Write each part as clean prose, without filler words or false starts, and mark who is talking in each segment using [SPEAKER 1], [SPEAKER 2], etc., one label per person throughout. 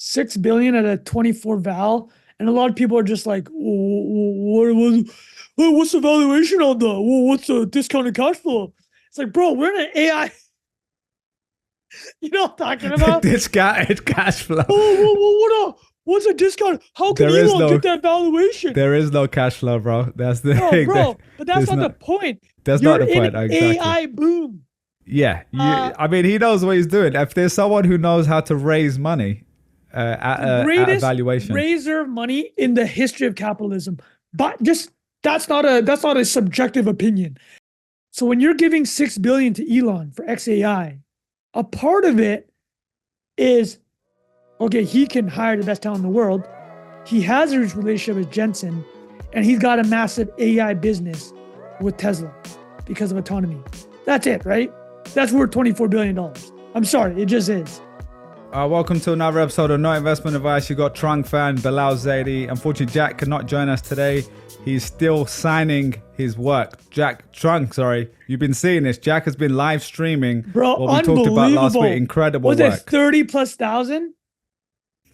[SPEAKER 1] $6 billion at a 24 val, and a lot of people are just like, what's the valuation on the? What's the discounted cash flow? It's like, bro, we're in an AI. You know what I'm talking about?
[SPEAKER 2] Discounted cash flow.
[SPEAKER 1] What's a discount? How can
[SPEAKER 2] There is
[SPEAKER 1] Elon get that valuation?
[SPEAKER 2] There is no cash flow, bro. That's the thing.
[SPEAKER 1] Bro, but that's not the point.
[SPEAKER 2] That's
[SPEAKER 1] You're
[SPEAKER 2] not the point.
[SPEAKER 1] in
[SPEAKER 2] Exactly.
[SPEAKER 1] AI boom.
[SPEAKER 2] Yeah, I mean, he knows what he's doing. If there's someone who knows how to raise money at a valuation,
[SPEAKER 1] raiser of money in the history of capitalism, but just that's not a subjective opinion. So when you're giving $6 billion to Elon for XAI, a part of it is, okay, he can hire the best talent in the world. He has a relationship with Jensen, and he's got a massive AI business with Tesla because of autonomy. That's it, right? That's worth $24 billion. I'm sorry, it just is.
[SPEAKER 2] Welcome to another episode of No Investment Advice. You got Trung Phan, Bilal Zaidi. Unfortunately, Jack cannot join us today. He's still signing his work. Trung, you've been seeing this. Jack has been live streaming what we talked about last week. Incredible work.
[SPEAKER 1] Was it 30,000+?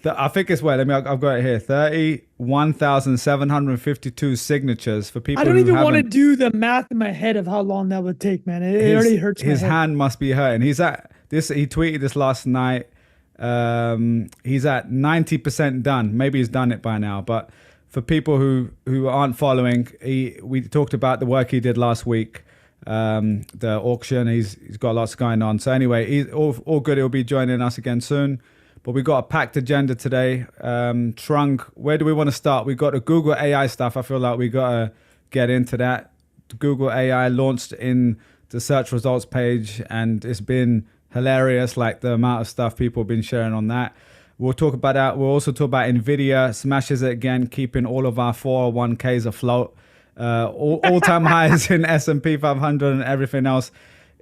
[SPEAKER 2] I think it's I've got it here. 31,752 signatures for people.
[SPEAKER 1] I don't even want to do the math in my head of how long that would take, man. It already hurts my head.
[SPEAKER 2] His hand must be hurting. He tweeted this last night. He's at 90% done. Maybe he's done it by now, but for people who aren't following, we talked about the work he did last week, the auction. He's got lots going on. So anyway, he's all good. He'll be joining us again soon. But we got a packed agenda today. Trung, where do we want to start? We got the Google AI stuff. I feel like we got to get into that. Google AI launched in the search results page, and it's been hilarious, like the amount of stuff people have been sharing on that. We'll talk about that. We'll also talk about Nvidia smashes it again, keeping all of our 401ks afloat. All-time highs in S&P 500 and everything else.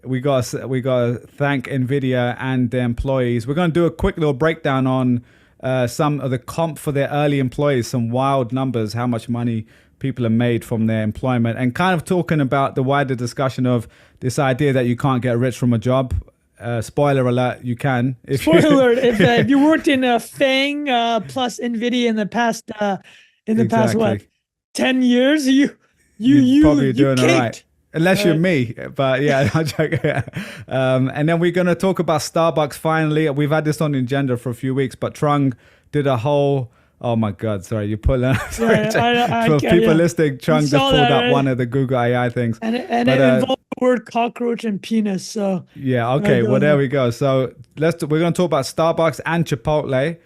[SPEAKER 2] We got to thank Nvidia and their employees. We're going to do a quick little breakdown on some of the comp for their early employees, some wild numbers, how much money people have made from their employment, and kind of talking about the wider discussion of this idea that you can't get rich from a job. Spoiler alert, you can.
[SPEAKER 1] Spoiler alert, if you worked in FANG plus Nvidia in the past past 10 years, you're
[SPEAKER 2] probably doing all right. Unless you're me, but yeah, I'm joking. And then we're going to talk about Starbucks finally. We've had this on the agenda for a few weeks, but Trung did a whole, oh my God, sorry, you put that. For people listening, Trung just pulled up one of the Google AI things.
[SPEAKER 1] And it involved the word cockroach and penis, so.
[SPEAKER 2] Yeah, okay, well, there we go. So we're going to talk about Starbucks and Chipotle.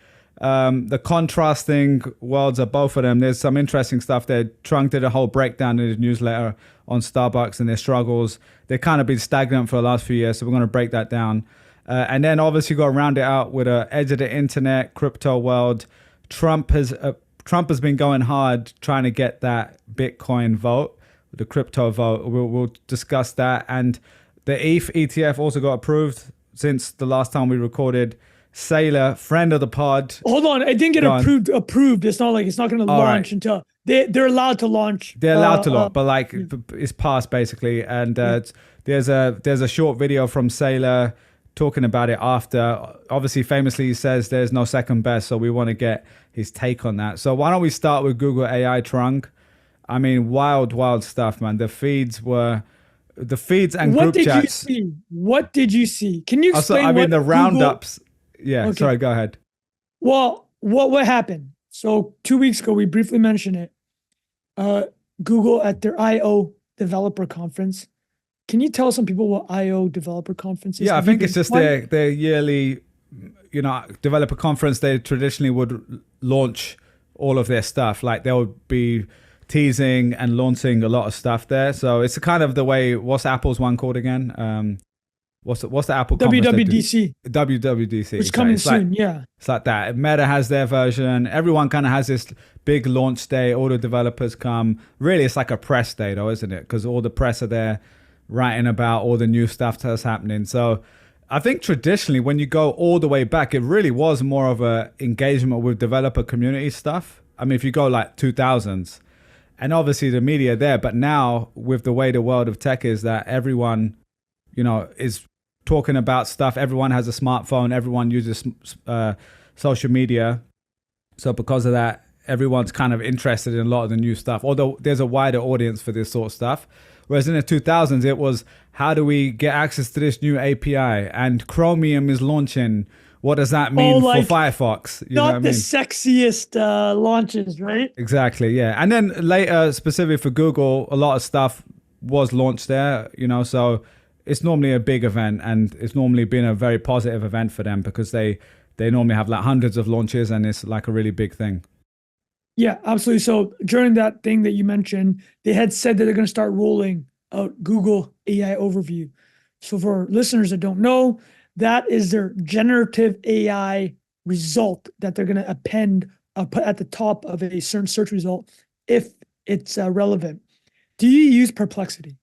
[SPEAKER 2] The contrasting worlds of both of them. There's some interesting stuff there. Trung did a whole breakdown in his newsletter on Starbucks and their struggles. They've kind of been stagnant for the last few years, so we're going to break that down. And then obviously got to round it out with an edge of the internet, crypto world. Trump has been going hard trying to get that Bitcoin vote, the crypto vote. We'll discuss that. And the ETH ETF also got approved since the last time we recorded. Sailor, friend of the pod.
[SPEAKER 1] Hold on, it didn't get approved. It's not like it's not going to launch until they're allowed to launch.
[SPEAKER 2] They're allowed to launch, but like it's passed basically. And there's a short video from Sailor talking about it after. Obviously, famously, he says there's no second best, so we want to get his take on that. So why don't we start with Google AI, Trung? I mean, wild stuff, man. The feeds and group chats.
[SPEAKER 1] What did you see? Can you explain?
[SPEAKER 2] The roundups. Yeah, okay. Sorry, go ahead.
[SPEAKER 1] Well, what happened? So 2 weeks ago, we briefly mentioned it. Google at their I/O developer conference. Can you tell some people what I/O developer conference is?
[SPEAKER 2] Yeah, I think it's just their yearly, developer conference. They traditionally would launch all of their stuff. Like they'll be teasing and launching a lot of stuff there. So it's kind of the way. What's Apple's one called again? What's the Apple
[SPEAKER 1] WWDC?
[SPEAKER 2] WWDC.
[SPEAKER 1] Which coming soon, yeah.
[SPEAKER 2] It's like that. Meta has their version. Everyone kind of has this big launch day. All the developers come. Really, it's like a press day though, isn't it? Because all the press are there writing about all the new stuff that's happening. So I think traditionally, when you go all the way back, it really was more of a engagement with developer community stuff. I mean, if you go like 2000s, and obviously the media there, but now with the way the world of tech is that everyone, is talking about stuff. Everyone has a smartphone. Everyone uses social media. So because of that, everyone's kind of interested in a lot of the new stuff, although there's a wider audience for this sort of stuff. Whereas in the 2000s, it was, how do we get access to this new API? And Chromium is launching. What does that mean for Firefox? You know what I mean?
[SPEAKER 1] Not the sexiest launches, right?
[SPEAKER 2] Exactly, yeah. And then later, specifically for Google, a lot of stuff was launched there, you know, so it's normally a big event, and it's normally been a very positive event for them because they normally have like hundreds of launches, and it's like a really big thing.
[SPEAKER 1] Yeah, absolutely. So during that thing that you mentioned, they had said that they're going to start rolling out Google AI Overview. So for listeners that don't know, that is their generative AI result that they're going to append, put at the top of a certain search result if it's relevant. Do you use Perplexity?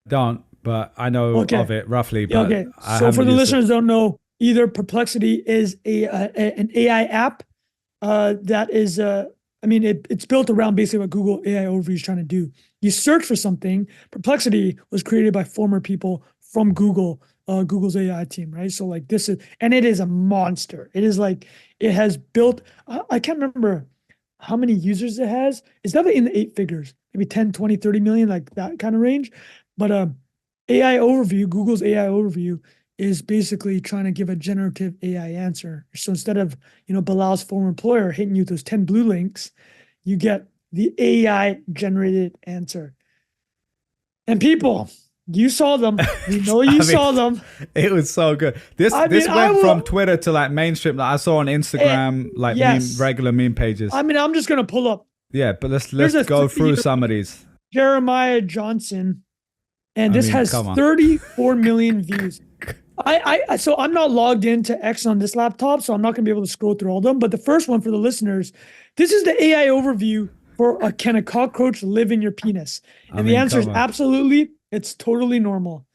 [SPEAKER 2] Don't, but I know of it roughly. But
[SPEAKER 1] okay. So for the listeners that don't know, either Perplexity is an AI app that is, it's built around basically what Google AI Overview is trying to do. You search for something. Perplexity was created by former people from Google's AI team, right? So like this is, and it is a monster. It is like, it has built, I can't remember how many users it has. It's definitely in the 8 figures, maybe 10, 20, 30 million, like that kind of range. But AI Overview, Google's AI Overview, is basically trying to give a generative AI answer. So instead of, Bilal's former employer hitting you with those 10 blue links, you get the AI generated answer. And people, you saw them. We know you saw them.
[SPEAKER 2] It was so good. This went from Twitter to like mainstream. Like I saw on Instagram, regular meme pages.
[SPEAKER 1] I'm just gonna pull up.
[SPEAKER 2] Yeah, but let's go through some of these.
[SPEAKER 1] Jeremiah Johnson, and this has 34 million views. So I'm not logged into X on this laptop, so I'm not gonna be able to scroll through all of them. But the first one for the listeners, this is the AI overview for can a cockroach live in your penis? And the answer is absolutely. It's totally normal.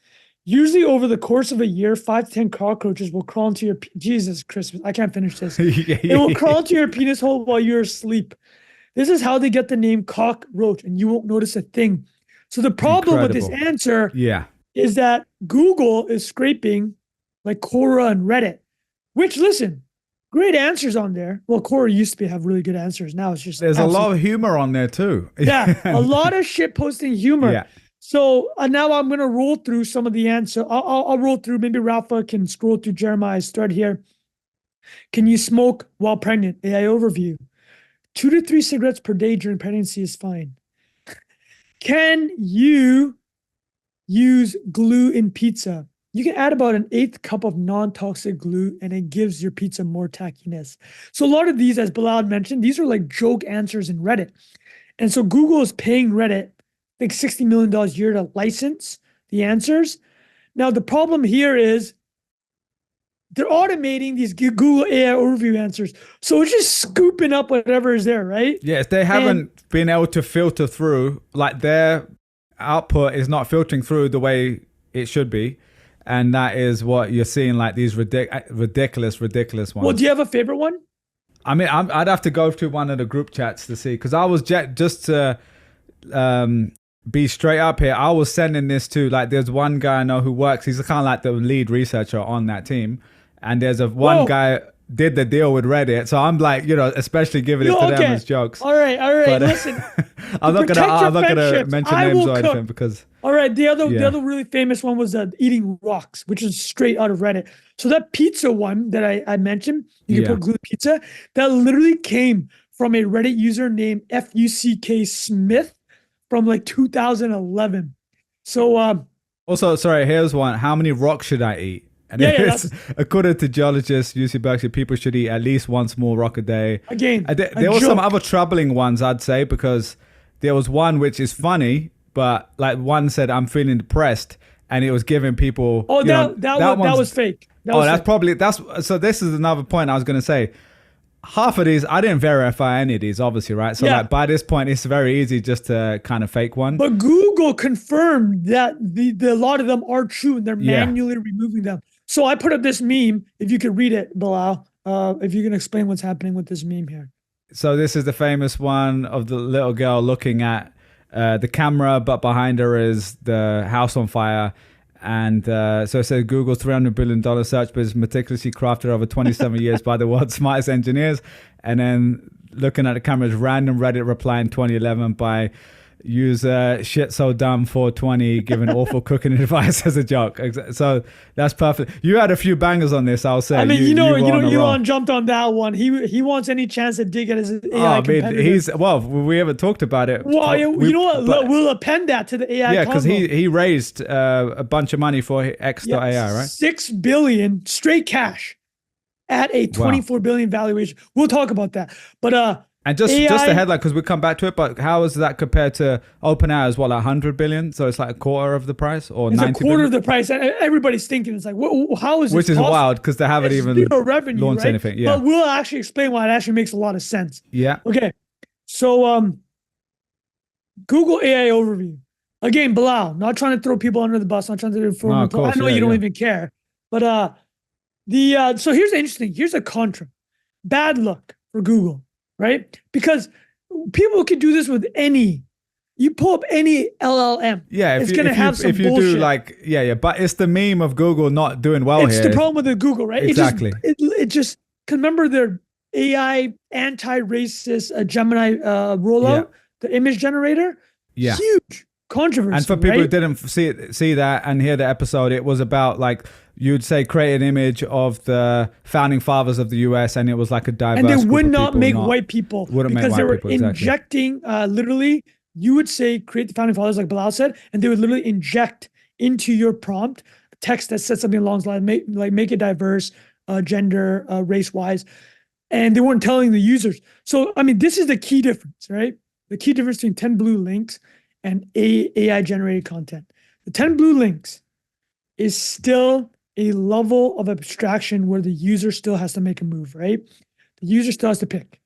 [SPEAKER 1] Usually over the course of a year, 5 to 10 cockroaches will crawl into your Jesus Christmas. I can't finish this. It will crawl into your penis hole while you're asleep. This is how they get the name cockroach, and you won't notice a thing. So the problem with this answer is that Google is scraping like Quora and Reddit, which, listen, great answers on there. Well, Quora used to have really good answers. Now it's just
[SPEAKER 2] there's a lot of humor on there too.
[SPEAKER 1] Yeah, a lot of shit posting humor. Yeah. So now I'm going to roll through some of the answers. I'll roll through. Maybe Rafa can scroll through Jeremiah's thread here. Can you smoke while pregnant? AI overview. 2 to 3 cigarettes per day during pregnancy is fine. Can you use glue in pizza? You can add about 1/8 cup of non-toxic glue, and it gives your pizza more tackiness. So a lot of these, as Bilal mentioned, these are like joke answers in Reddit. And so Google is paying Reddit like $60 million a year to license the answers. Now, the problem here is they're automating these Google AI overview answers. So it's just scooping up whatever is there, right?
[SPEAKER 2] Yes, they haven't been able to filter through, like their output is not filtering through the way it should be. And that is what you're seeing, like these ridiculous ones.
[SPEAKER 1] Well, do you have a favorite one?
[SPEAKER 2] I mean, I'd have to go to one of the group chats to see, because I was just to be straight up here, I was sending this to, like, there's one guy I know who works, he's kind of like the lead researcher on that team, and there's one guy did the deal with Reddit, so I'm like, especially giving it to them as jokes.
[SPEAKER 1] All right, but, listen.
[SPEAKER 2] I'm not gonna mention names or anything because.
[SPEAKER 1] All right, the other really famous one was eating rocks, which is straight out of Reddit. So that pizza one that I mentioned, you can put glue pizza, that literally came from a Reddit user named FUCK Smith from like 2011. So
[SPEAKER 2] also, sorry, here's one. How many rocks should I eat? And according to geologists, UC Berkeley, people should eat at least one small rock a day.
[SPEAKER 1] Again,
[SPEAKER 2] there were some other troubling ones, I'd say, because there was one which is funny, but like one said, I'm feeling depressed, and it was giving people.
[SPEAKER 1] Oh, that was fake.
[SPEAKER 2] So this is another point I was going to say. Half of these, I didn't verify any of these, obviously, right? So like by this point, it's very easy just to kind of fake one.
[SPEAKER 1] But Google confirmed that a lot of them are true, and they're manually removing them. So I put up this meme. If you could read it, Bilal, if you can explain what's happening with this meme here.
[SPEAKER 2] So this is the famous one of the little girl looking at the camera, but behind her is the house on fire. And so it says Google's $300 billion search business meticulously crafted over 27 years by the world's smartest engineers. And then looking at the cameras, random Reddit reply in 2011 by user shit so dumb 420 giving awful cooking advice as a joke. So that's perfect. You had a few bangers on this, I'll say.
[SPEAKER 1] I mean, Elon jumped on that one. He wants any chance to dig at his AI competitors.
[SPEAKER 2] We haven't talked about it.
[SPEAKER 1] Well, you know what? We'll append that to the AI.
[SPEAKER 2] Yeah, because he raised a bunch of money for X.AI, right?
[SPEAKER 1] $6 billion straight cash at a $24 billion valuation. We'll talk about that. But
[SPEAKER 2] and just the headline, because we'll come back to it, but how is that compared to OpenAI as well, like 100 billion? So it's like a quarter of the price, or
[SPEAKER 1] it's
[SPEAKER 2] 90
[SPEAKER 1] a quarter
[SPEAKER 2] billion?
[SPEAKER 1] of the price. And everybody's thinking, it's like, how is this
[SPEAKER 2] Which is
[SPEAKER 1] possible?
[SPEAKER 2] wild, because they haven't even
[SPEAKER 1] revenue,
[SPEAKER 2] launched anything. Yeah.
[SPEAKER 1] But we'll actually explain why it actually makes a lot of sense.
[SPEAKER 2] Yeah.
[SPEAKER 1] Okay. So Google AI overview. Again, Bilal, not trying to throw people under the bus, not trying to inform people. I know you don't even care. But so here's a contra. Bad luck for Google, right? Because people can do this with you pull up any LLM.
[SPEAKER 2] Yeah,
[SPEAKER 1] it's going to have some bullshit.
[SPEAKER 2] But it's the meme of Google not doing well
[SPEAKER 1] here. It's the problem with the Google, right?
[SPEAKER 2] Exactly.
[SPEAKER 1] It just remember their AI anti-racist Gemini rollout, the image generator.
[SPEAKER 2] Yeah,
[SPEAKER 1] huge controversy.
[SPEAKER 2] And for people who didn't see that and hear the episode, it was about like you'd say create an image of the founding fathers of the US, and it was like a diverse.
[SPEAKER 1] And they would not make white people because they were injecting literally. You would say create the founding fathers, like Bilal said, and they would literally inject into your prompt text that said something along the lines, make it diverse, gender, race-wise, and they weren't telling the users. So I mean, this is the key difference, right? The key difference between 10 blue links and AI generated content. The 10 blue links is still a level of abstraction where the user still has to make a move, right? The user still has to pick.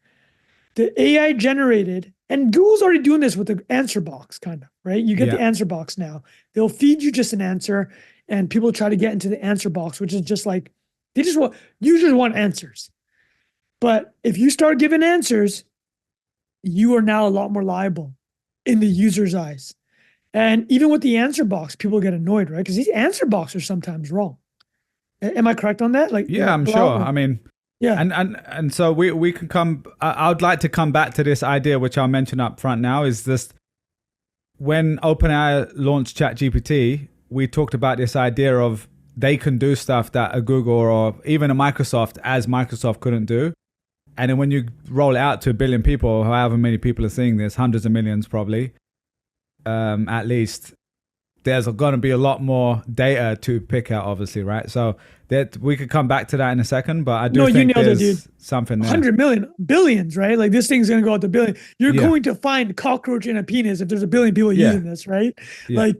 [SPEAKER 1] The AI generated, and Google's already doing this with the answer box, kind of, right? You get the answer box now. They'll feed you just an answer, and people try to get into the answer box, which is just like, users want answers. But if you start giving answers, you are now a lot more liable in the user's eyes. And even with the answer box, people get annoyed, right? Because these answer boxes are sometimes wrong. Am I correct on that?
[SPEAKER 2] I'm sure. I mean, yeah. And so we can come, I would like to come back to this idea, which I'll mention up front now, is this, when OpenAI launched ChatGPT, we talked about this idea of they can do stuff that a Google or even a Microsoft, as Microsoft, couldn't do. And then when you roll it out to 1 billion people, however many people are seeing this, hundreds of millions probably, at least, there's going to be a lot more data to pick out, obviously, right? So that we could come back to that in a second, but I do think there's something there.
[SPEAKER 1] 100 million, billions, right? Like this thing's going to go out to billion. You're going to find a cockroach in a penis if there's 1 billion people using this, right? Yeah.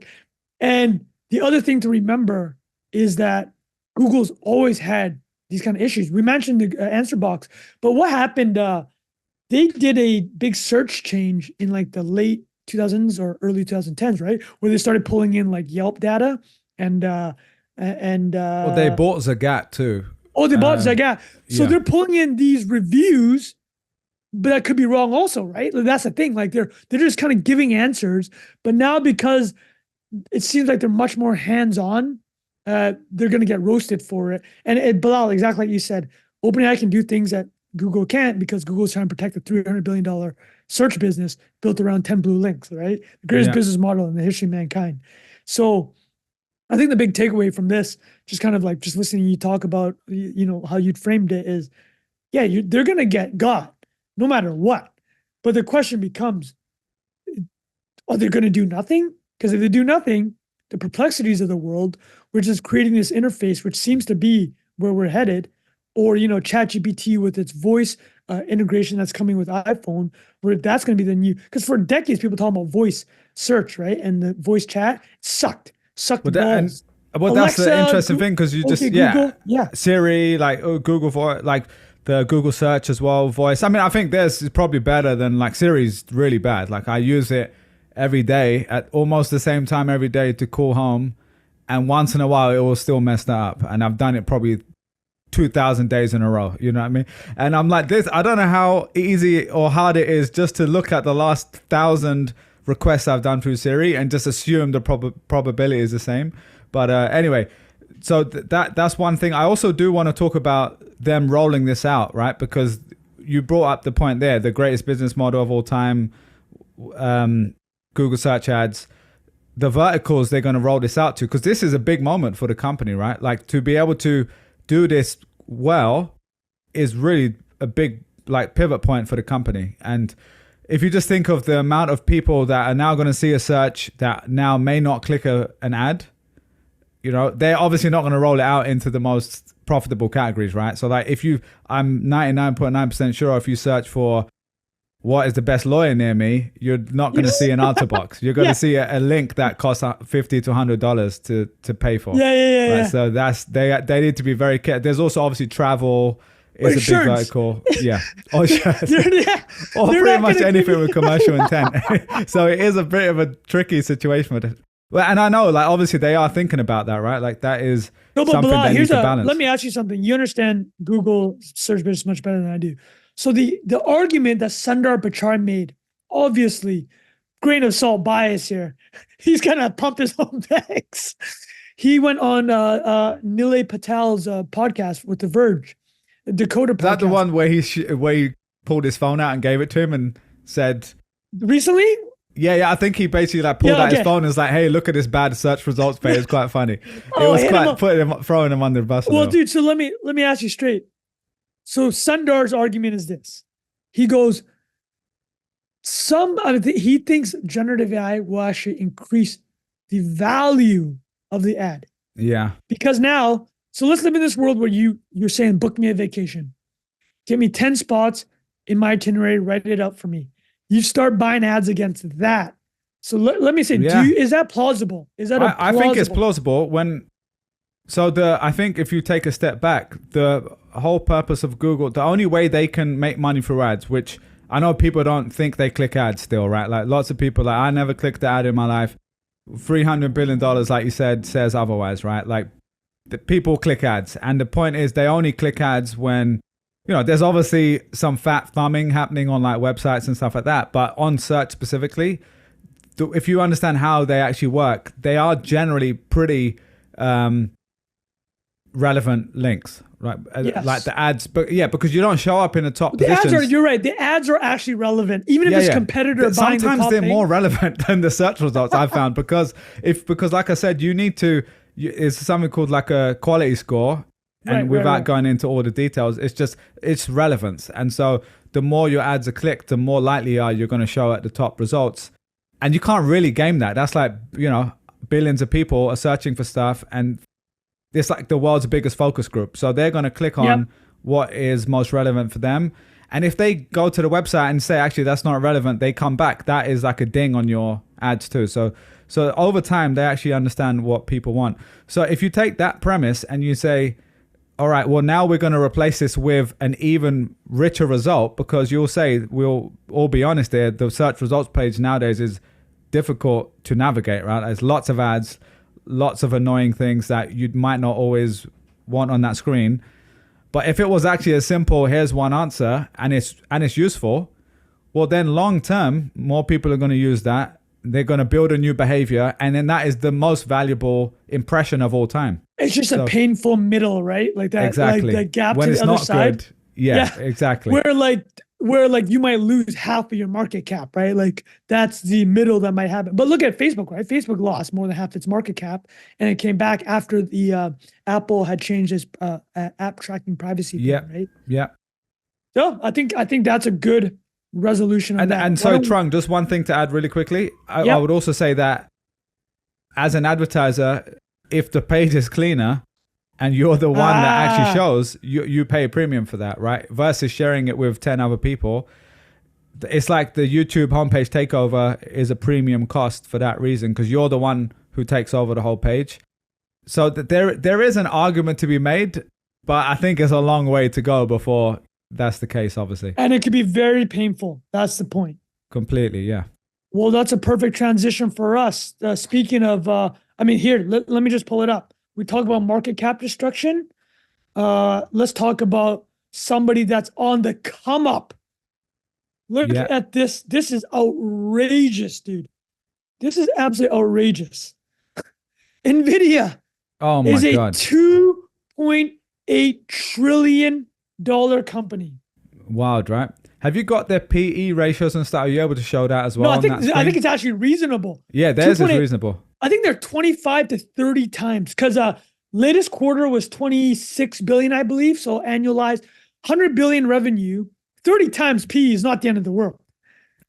[SPEAKER 1] And the other thing to remember is that Google's always had these kind of issues. We mentioned the answer box, but what happened? They did a big search change in like the late 2000s or early 2010s, right? Where they started pulling in like Yelp data and well,
[SPEAKER 2] they bought Zagat too.
[SPEAKER 1] Oh, they bought Zagat. So they're pulling in these reviews, but that could be wrong also, right? Like, that's the thing. Like they're just kind of giving answers, but now because it seems like they're much more hands-on, they're going to get roasted for it. And Bilal, exactly like you said, OpenAI can do things that Google can't because Google's trying to protect the $300 billion search business built around 10 blue links, right? The greatest business model in the history of mankind. So I think the big takeaway from this, just kind of like just listening to you talk about, how you'd framed it is, they're going to get got no matter what. But the question becomes, are they going to do nothing? Because if they do nothing, the perplexities of the world, we're just creating this interface, which seems to be where we're headed, or, ChatGPT with its voice integration that's coming with iPhone, where that's going to be the new, because for decades, people talking about voice search, right? And the voice chat sucked balls.
[SPEAKER 2] That's the interesting thing, because you Siri, like Google Voice, like the Google search as well, voice. I mean, I think theirs is probably better than like Siri's really bad. Like I use it every day at almost the same time every day to call home, and once in a while it will still mess that up, and I've done it probably 2,000 days in a row, you know what I mean? And I'm like this, I don't know how easy or hard it is just to look at the last 1,000 requests I've done through Siri and just assume the probability is the same. But anyway, so that's one thing. I also do want to talk about them rolling this out, right? Because you brought up the point there, the greatest business model of all time, Google search ads, the verticals they're going to roll this out to, because this is a big moment for the company, right? Like to be able to do this well is really a big like pivot point for the company. And if you just think of the amount of people that are now going to see a search that now may not click an ad, you know, they're obviously not going to roll it out into the most profitable categories, right? So like I'm 99.9% sure if you search for what is the best lawyer near me, you're not going to see an answer box. You're going to see a link that costs $50 to $100 to pay for.
[SPEAKER 1] Yeah.
[SPEAKER 2] So they need to be very careful. There's also obviously travel is a big vertical. Yeah. Or pretty much anything with commercial intent. So it is a bit of a tricky situation with it. Well, and I know, like, obviously they are thinking about that, right? Like that is something they need to balance.
[SPEAKER 1] Let me ask you something. You understand Google search business much better than I do. So the argument that Sundar Pichai made, obviously, grain of salt bias here. He's kind of pumped his own bags. He went on Nilay Patel's podcast with The Verge, Dakota podcast. Is
[SPEAKER 2] that the one where he pulled his phone out and gave it to him and said...
[SPEAKER 1] Recently?
[SPEAKER 2] Yeah. I think he basically like pulled out his phone and was like, "Hey, look at this bad search results page." It's quite funny. It was quite throwing him under the bus.
[SPEAKER 1] Well, dude, so let me ask you straight. So Sundar's argument is this. He goes, he thinks generative AI will actually increase the value of the ad.
[SPEAKER 2] Yeah.
[SPEAKER 1] Because now, so let's live in this world where you're saying, book me a vacation. Give me 10 spots in my itinerary, write it up for me. You start buying ads against that. So let me say, is that plausible? Is that
[SPEAKER 2] I think it's plausible I think if you take a step back, the whole purpose of Google, the only way they can make money through ads, which I know people don't think they click ads still, right? Like lots of people, like I never clicked the ad in my life. $300 billion, like you said, says otherwise, right? Like the people click ads. And the point is they only click ads when, you know, there's obviously some fat thumbing happening on like websites and stuff like that. But on search specifically, if you understand how they actually work, they are generally pretty relevant links, right?
[SPEAKER 1] Yes.
[SPEAKER 2] Like the ads, but yeah, because you don't show up in the top positions.
[SPEAKER 1] You're right. The ads are actually relevant, even if it's competitor buying the top
[SPEAKER 2] sometimes they're more relevant than the search results I've found because like I said, you need to. It's something called like a quality score. And without going into all the details, it's relevance. And so the more your ads are clicked, the more likely you're going to show at the top results. And you can't really game that. That's like, you know, billions of people are searching for stuff and it's like the world's biggest focus group. So they're going to click on what is most relevant for them. And if they go to the website and say, actually, that's not relevant, they come back. That is like a ding on your ads too. So over time, they actually understand what people want. So if you take that premise and you say, all right, well, now we're going to replace this with an even richer result because you'll say, we'll all be honest here, the search results page nowadays is difficult to navigate, right? There's lots of ads, lots of annoying things that you might not always want on that screen. But if it was actually a simple, here's one answer and it's useful, well, then long term, more people are going to use that. They're going to build a new behavior. And then that is the most valuable impression of all time.
[SPEAKER 1] It's just a painful middle, right? Like that,
[SPEAKER 2] exactly.
[SPEAKER 1] Like that gap
[SPEAKER 2] when
[SPEAKER 1] to
[SPEAKER 2] it's
[SPEAKER 1] the other
[SPEAKER 2] not
[SPEAKER 1] side.
[SPEAKER 2] Good. Yeah, exactly.
[SPEAKER 1] Where you might lose half of your market cap, right? Like that's the middle that might happen. But look at Facebook, right? Facebook lost more than half its market cap, and it came back after the Apple had changed its app tracking privacy. Right?
[SPEAKER 2] Yeah.
[SPEAKER 1] So I think that's a good resolution of that.
[SPEAKER 2] And so, Trung, just one thing to add really quickly. I would also say that as an advertiser, if the page is cleaner and you're the one that actually shows, you pay a premium for that, right? Versus sharing it with 10 other people. It's like the YouTube homepage takeover is a premium cost for that reason because you're the one who takes over the whole page. So there is an argument to be made, but I think it's a long way to go before that's the case, obviously.
[SPEAKER 1] And it could be very painful. That's the point.
[SPEAKER 2] Completely, yeah.
[SPEAKER 1] Well, that's a perfect transition for us. Speaking of, here, let me just pull it up. We talk about market cap destruction. Let's talk about somebody that's on the come up. Look at this. This is outrageous, dude. This is absolutely outrageous. Nvidia
[SPEAKER 2] Oh my
[SPEAKER 1] is a
[SPEAKER 2] God.
[SPEAKER 1] $2.8 trillion company.
[SPEAKER 2] Wild, right? Have you got their PE ratios and stuff? Are you able to show that as well
[SPEAKER 1] No,
[SPEAKER 2] on that screen?
[SPEAKER 1] I think it's actually reasonable.
[SPEAKER 2] Yeah, theirs is
[SPEAKER 1] 2.8
[SPEAKER 2] reasonable.
[SPEAKER 1] I think they're 25 to 30 times because latest quarter was 26 billion, I believe. So annualized 100 billion revenue, 30 times P is not the end of the world.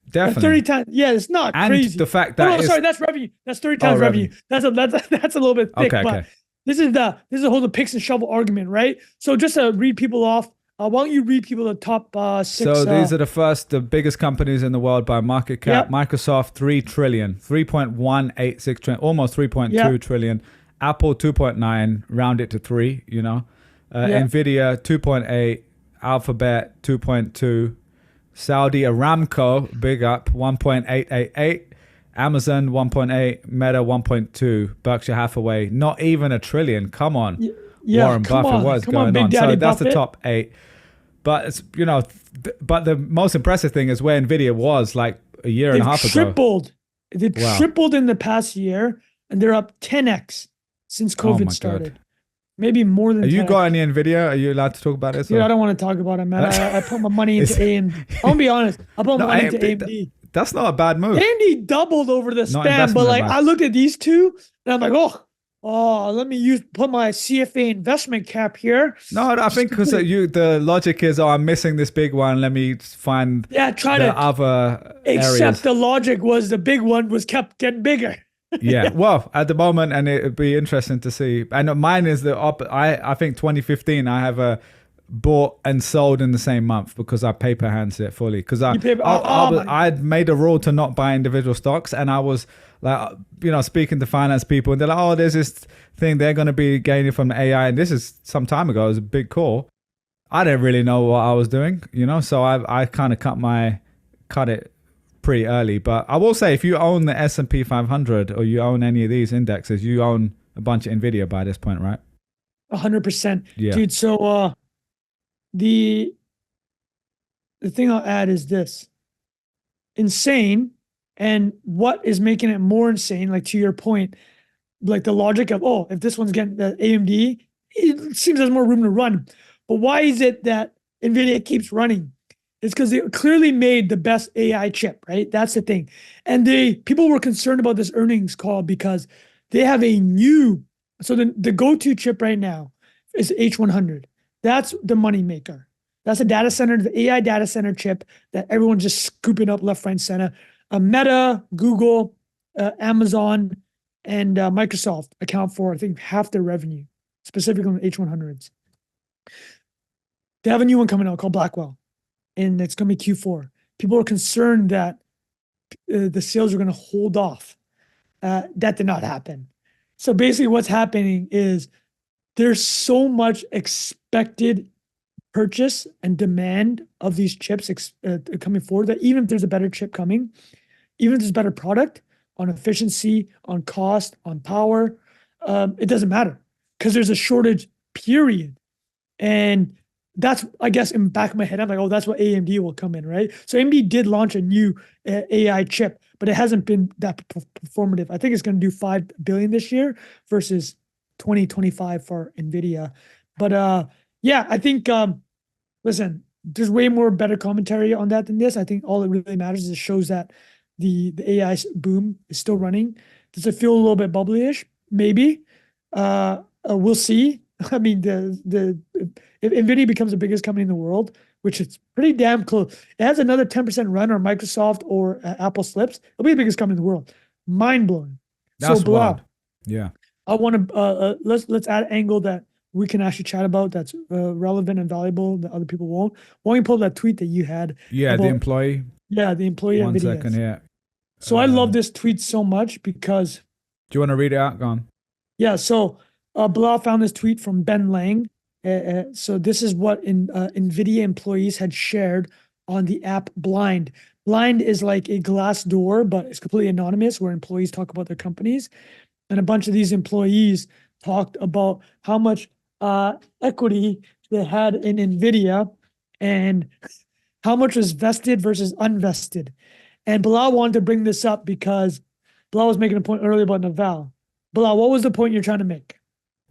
[SPEAKER 2] Definitely.
[SPEAKER 1] 30 times, yeah, it's not
[SPEAKER 2] And
[SPEAKER 1] crazy.
[SPEAKER 2] the fact that
[SPEAKER 1] sorry, that's revenue. That's 30 times revenue. That's a little bit thick,
[SPEAKER 2] Okay,
[SPEAKER 1] but
[SPEAKER 2] okay.
[SPEAKER 1] this is the whole the picks and shovel argument, right? So just to read people off, why don't you read people the top six?
[SPEAKER 2] So these are the biggest companies in the world by market cap.
[SPEAKER 1] Yep.
[SPEAKER 2] Microsoft, 3 trillion, 3.186 trillion, almost 3.2 trillion. Apple, 2.9, round it to 3, you know. Nvidia, 2.8, Alphabet, 2.2, Saudi Aramco, big up, 1.888, Amazon, 1.8, Meta, 1.2, Berkshire Hathaway, not even a trillion. Come on. Warren Buffett, what's going on? So that's the top 8. But it's, you know, but the most impressive thing is where Nvidia was like a year and a half ago.
[SPEAKER 1] They've tripled in the past year, and they're up 10x since COVID started. God. Maybe more than.
[SPEAKER 2] Have you got any Nvidia? Are you allowed to talk about this?
[SPEAKER 1] Dude, I don't want to talk about it, man. I put my money into AMD. I'm gonna be honest. I put my money into AMD.
[SPEAKER 2] That's not a bad move.
[SPEAKER 1] AMD doubled over the span, but like I looked at these two, and I'm like, let me put my CFA investment cap here.
[SPEAKER 2] No, I think because the logic is, I'm missing this big one. Let me find other
[SPEAKER 1] Except
[SPEAKER 2] areas.
[SPEAKER 1] The logic was the big one was kept getting bigger.
[SPEAKER 2] Yeah, well, at the moment, and it'd be interesting to see. And mine is I think 2015, I have bought and sold in the same month because I paper hands it fully. Because I'd made a rule to not buy individual stocks, and I was like, you know, speaking to finance people, and they're like, oh, there's this thing they're going to be gaining from AI, and this is some time ago. It was a big call. I didn't really know what I was doing, you know, so I kind of cut it pretty early. But I will say, if you own the S&P 500 or you own any of these indexes, you own a bunch of Nvidia by this point, right?
[SPEAKER 1] 100%. Yeah. Dude, so the thing I'll add is this. Insane. And what is making it more insane, like to your point, like the logic of, if this one's getting the AMD, it seems there's more room to run. But why is it that Nvidia keeps running? It's because they clearly made the best AI chip, right? That's the thing. And people were concerned about this earnings call because they have so the go-to chip right now is H100. That's the money maker. That's a data center, the AI data center chip that everyone's just scooping up left, right, center. Meta, Google, Amazon, and Microsoft account for, I think, half their revenue, specifically on the H100s. They have a new one coming out called Blackwell, and it's going to be Q4. People are concerned that the sales are going to hold off. That did not happen. So basically what's happening is there's so much expected purchase and demand of these chips coming forward that even if there's a better chip coming, even if there's a better product on efficiency, on cost, on power, it doesn't matter because there's a shortage, period. And that's, I guess, in the back of my head, I'm like, that's what AMD will come in, right? So AMD did launch a new AI chip, but it hasn't been that performative. I think it's going to do $5 billion this year versus 2025 for Nvidia. But I think, listen, there's way more better commentary on that than this. I think all it really matters is it shows that the AI boom is still running. Does it feel a little bit bubbly-ish? Maybe. We'll see. I mean, if Nvidia becomes the biggest company in the world, which it's pretty damn close, it has another 10% run, or Microsoft or Apple slips, it'll be the biggest company in the world. Mind blowing.
[SPEAKER 2] That's wild. Yeah.
[SPEAKER 1] I want to let's add an angle that we can actually chat about that's relevant and valuable that other people won't. Why don't you pull that tweet that you had?
[SPEAKER 2] Yeah, the employee.
[SPEAKER 1] Yeah, the employee.
[SPEAKER 2] 1 second, yeah.
[SPEAKER 1] So I love this tweet so much because.
[SPEAKER 2] Do you want to read it out? Go on.
[SPEAKER 1] Yeah. So Bilal found this tweet from Ben Lang. So this is what Nvidia employees had shared on the app Blind. Blind is like a glass door, but it's completely anonymous, where employees talk about their companies. And a bunch of these employees talked about how much equity they had in Nvidia and how much was vested versus unvested. And Bilal wanted to bring this up because Bilal was making a point earlier about Naval. Bilal, what was the point you're trying to make?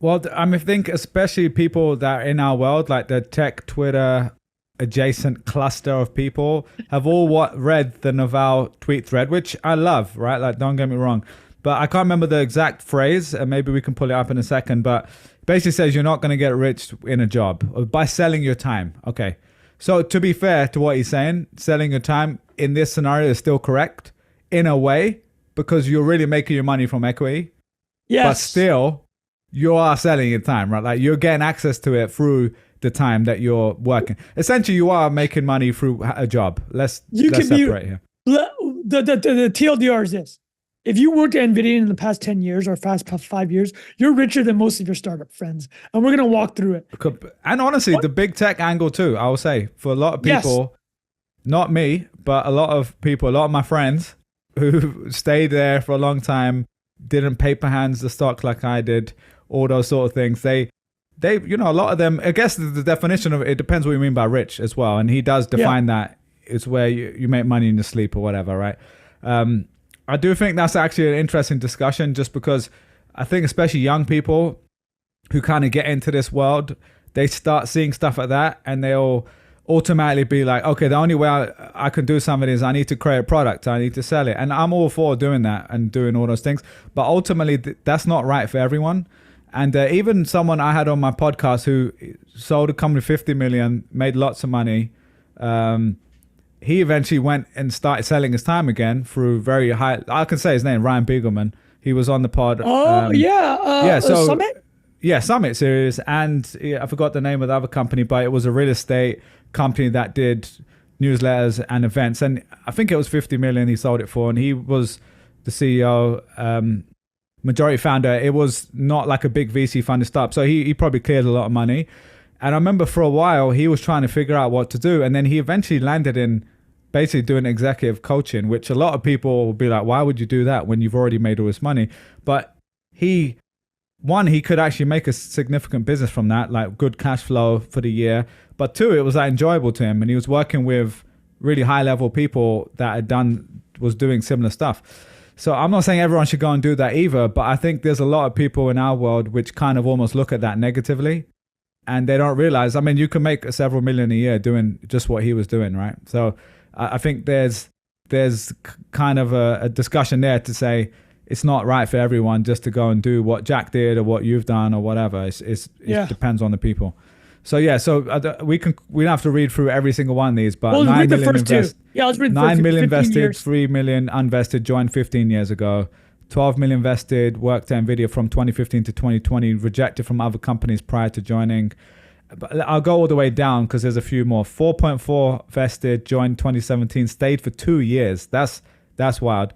[SPEAKER 2] Well, I think especially people that are in our world, like the tech Twitter adjacent cluster of people, have all read the Naval tweet thread, which I love, right? Like, don't get me wrong. But I can't remember the exact phrase, and maybe we can pull it up in a second. But it basically says you're not going to get rich in a job or by selling your time. Okay. So to be fair to what he's saying, selling your time in this scenario is still correct in a way because you're really making your money from equity.
[SPEAKER 1] Yes.
[SPEAKER 2] But still, you are selling your time, right? Like you're getting access to it through the time that you're working. Essentially, you are making money through a job. Let's separate here.
[SPEAKER 1] The TLDR is this. If you worked at Nvidia in the past 10 years or past 5 years, you're richer than most of your startup friends. And we're going to walk through it.
[SPEAKER 2] And honestly, the big tech angle too, I will say, for a lot of people, not me, but a lot of people, a lot of my friends who stayed there for a long time, didn't paper hands the stock like I did, all those sort of things. They, you know, a lot of them, I guess the definition of it depends what you mean by rich as well. And he does define that it's where you make money in your sleep or whatever, right? I do think that's actually an interesting discussion just because I think especially young people who kind of get into this world, they start seeing stuff like that and they'll automatically be like, okay, the only way I can do something is I need to create a product. I need to sell it. And I'm all for doing that and doing all those things. But ultimately, that's not right for everyone. And even someone I had on my podcast who sold a company 50 million, made lots of money. He eventually went and started selling his time again through very high, I can say his name, Ryan Beagleman. He was on the pod.
[SPEAKER 1] So Summit?
[SPEAKER 2] Yeah, Summit series. And I forgot the name of the other company, but it was a real estate company that did newsletters and events. And I think it was 50 million he sold it for. And he was the CEO, majority founder. It was not like a big VC funded startup. So he probably cleared a lot of money. And I remember for a while, he was trying to figure out what to do. And then he eventually landed in basically doing executive coaching, which a lot of people will be like, why would you do that when you've already made all this money? But he could actually make a significant business from that, like good cash flow for the year. But two, it was like enjoyable to him. And he was working with really high level people that was doing similar stuff. So I'm not saying everyone should go and do that either, but I think there's a lot of people in our world which kind of almost look at that negatively. And they don't realize, I mean, you can make several million a year doing just what he was doing, right? So I think there's kind of a discussion there to say it's not right for everyone just to go and do what Jack did or what you've done or whatever. It depends on the people. So we don't have to read through every single one of these, but 9 million invested. Yeah, let's read 9 million invested, years. 3 million unvested, joined 15 years ago. 12 million invested, worked at Nvidia from 2015 to 2020, rejected from other companies prior to joining. But I'll go all the way down because there's a few more. 4.4 vested, joined 2017, stayed for 2 years. That's wild.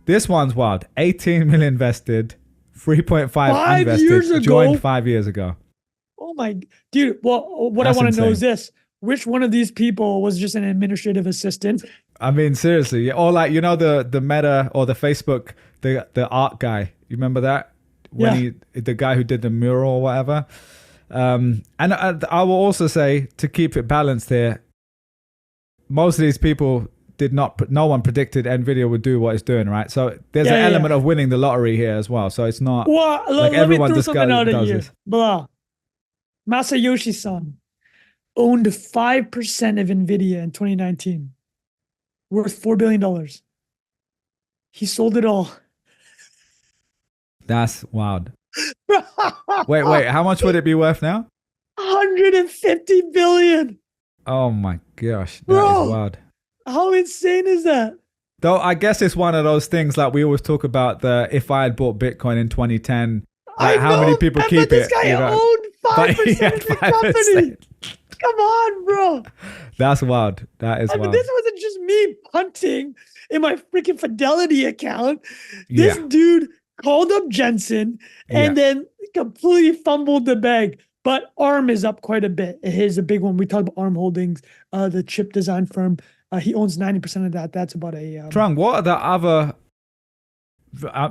[SPEAKER 2] This one's wild. 18 million vested, 3.5 invested, joined 5 years ago.
[SPEAKER 1] Oh my, dude. Well, what that's I want to know is this. Which one of these people was just an administrative assistant?
[SPEAKER 2] I mean, seriously. Or like, you know, the Meta or the Facebook, the art guy. You remember that? The guy who did the mural or whatever. And I will also say, to keep it balanced here, most of these people no one predicted Nvidia would do what it's doing, right? So there's an element of winning the lottery here as well. So it's not like everyone does this.
[SPEAKER 1] Blah. Masayoshi-san owned 5% of Nvidia in 2019, worth $4 billion. He sold it all.
[SPEAKER 2] That's wild. Wait, how much would it be worth now?
[SPEAKER 1] 150 billion.
[SPEAKER 2] Oh my gosh, that is wild.
[SPEAKER 1] How insane is that?
[SPEAKER 2] Though I guess it's one of those things like we always talk about if I had bought Bitcoin in 2010, like how many people keep it?
[SPEAKER 1] This guy owned 5% of the company. Come on, bro.
[SPEAKER 2] That's wild. That is wild.
[SPEAKER 1] This wasn't just me punting in my freaking Fidelity account. This dude called up Jensen and then completely fumbled the bag. But ARM is up quite a bit. Here's a big one. We talked about ARM Holdings, the chip design firm. He owns 90% of that. That's about a...
[SPEAKER 2] Trung, what are the other...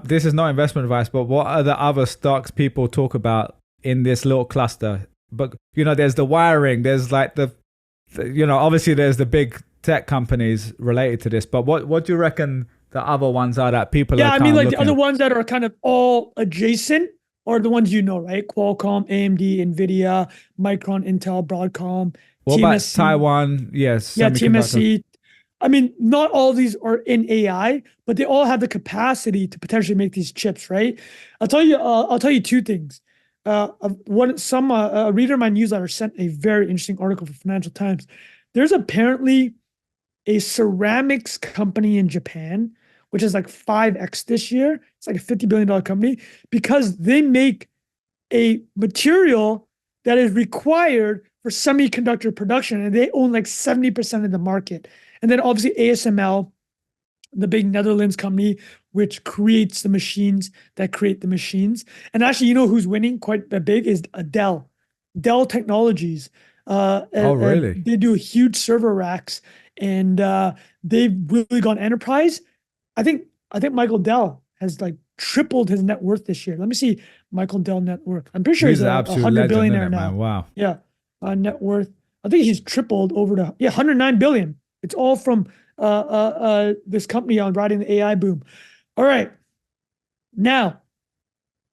[SPEAKER 2] this is not investment advice, but what are the other stocks people talk about in this little cluster? But, you know, there's the wiring. There's like obviously there's the big tech companies related to this. But what do you reckon the other ones are that people are kind of
[SPEAKER 1] the other ones that are kind of all adjacent are the ones you know, right? Qualcomm, AMD, Nvidia, Micron, Intel, Broadcom,
[SPEAKER 2] What about
[SPEAKER 1] TMSC.
[SPEAKER 2] Taiwan? Yes,
[SPEAKER 1] Yeah,
[SPEAKER 2] semiconductor.
[SPEAKER 1] TMSC. I mean, not all of these are in AI, but they all have the capacity to potentially make these chips, right? I'll tell you two things. A reader in my newsletter sent a very interesting article for Financial Times. There's apparently a ceramics company in Japan, which is like 5x this year. It's like a $50 billion company because they make a material that is required for semiconductor production, and they own like 70% of the market. And then obviously ASML, the big Netherlands company, which creates the machines that create the machines. And actually, you know who's winning quite big is Dell. Dell Technologies.
[SPEAKER 2] Oh, really?
[SPEAKER 1] They do huge server racks, and they've really gone enterprise. I think Michael Dell has like tripled his net worth this year. Let me see Michael Dell net worth. I'm pretty sure
[SPEAKER 2] He's
[SPEAKER 1] he's
[SPEAKER 2] an
[SPEAKER 1] a
[SPEAKER 2] absolute
[SPEAKER 1] hundred
[SPEAKER 2] legend, isn't
[SPEAKER 1] billionaire
[SPEAKER 2] it, man?
[SPEAKER 1] now.
[SPEAKER 2] Wow.
[SPEAKER 1] Yeah, net worth. I think he's tripled over to 109 billion. It's all from this company on riding the AI boom. All right, now,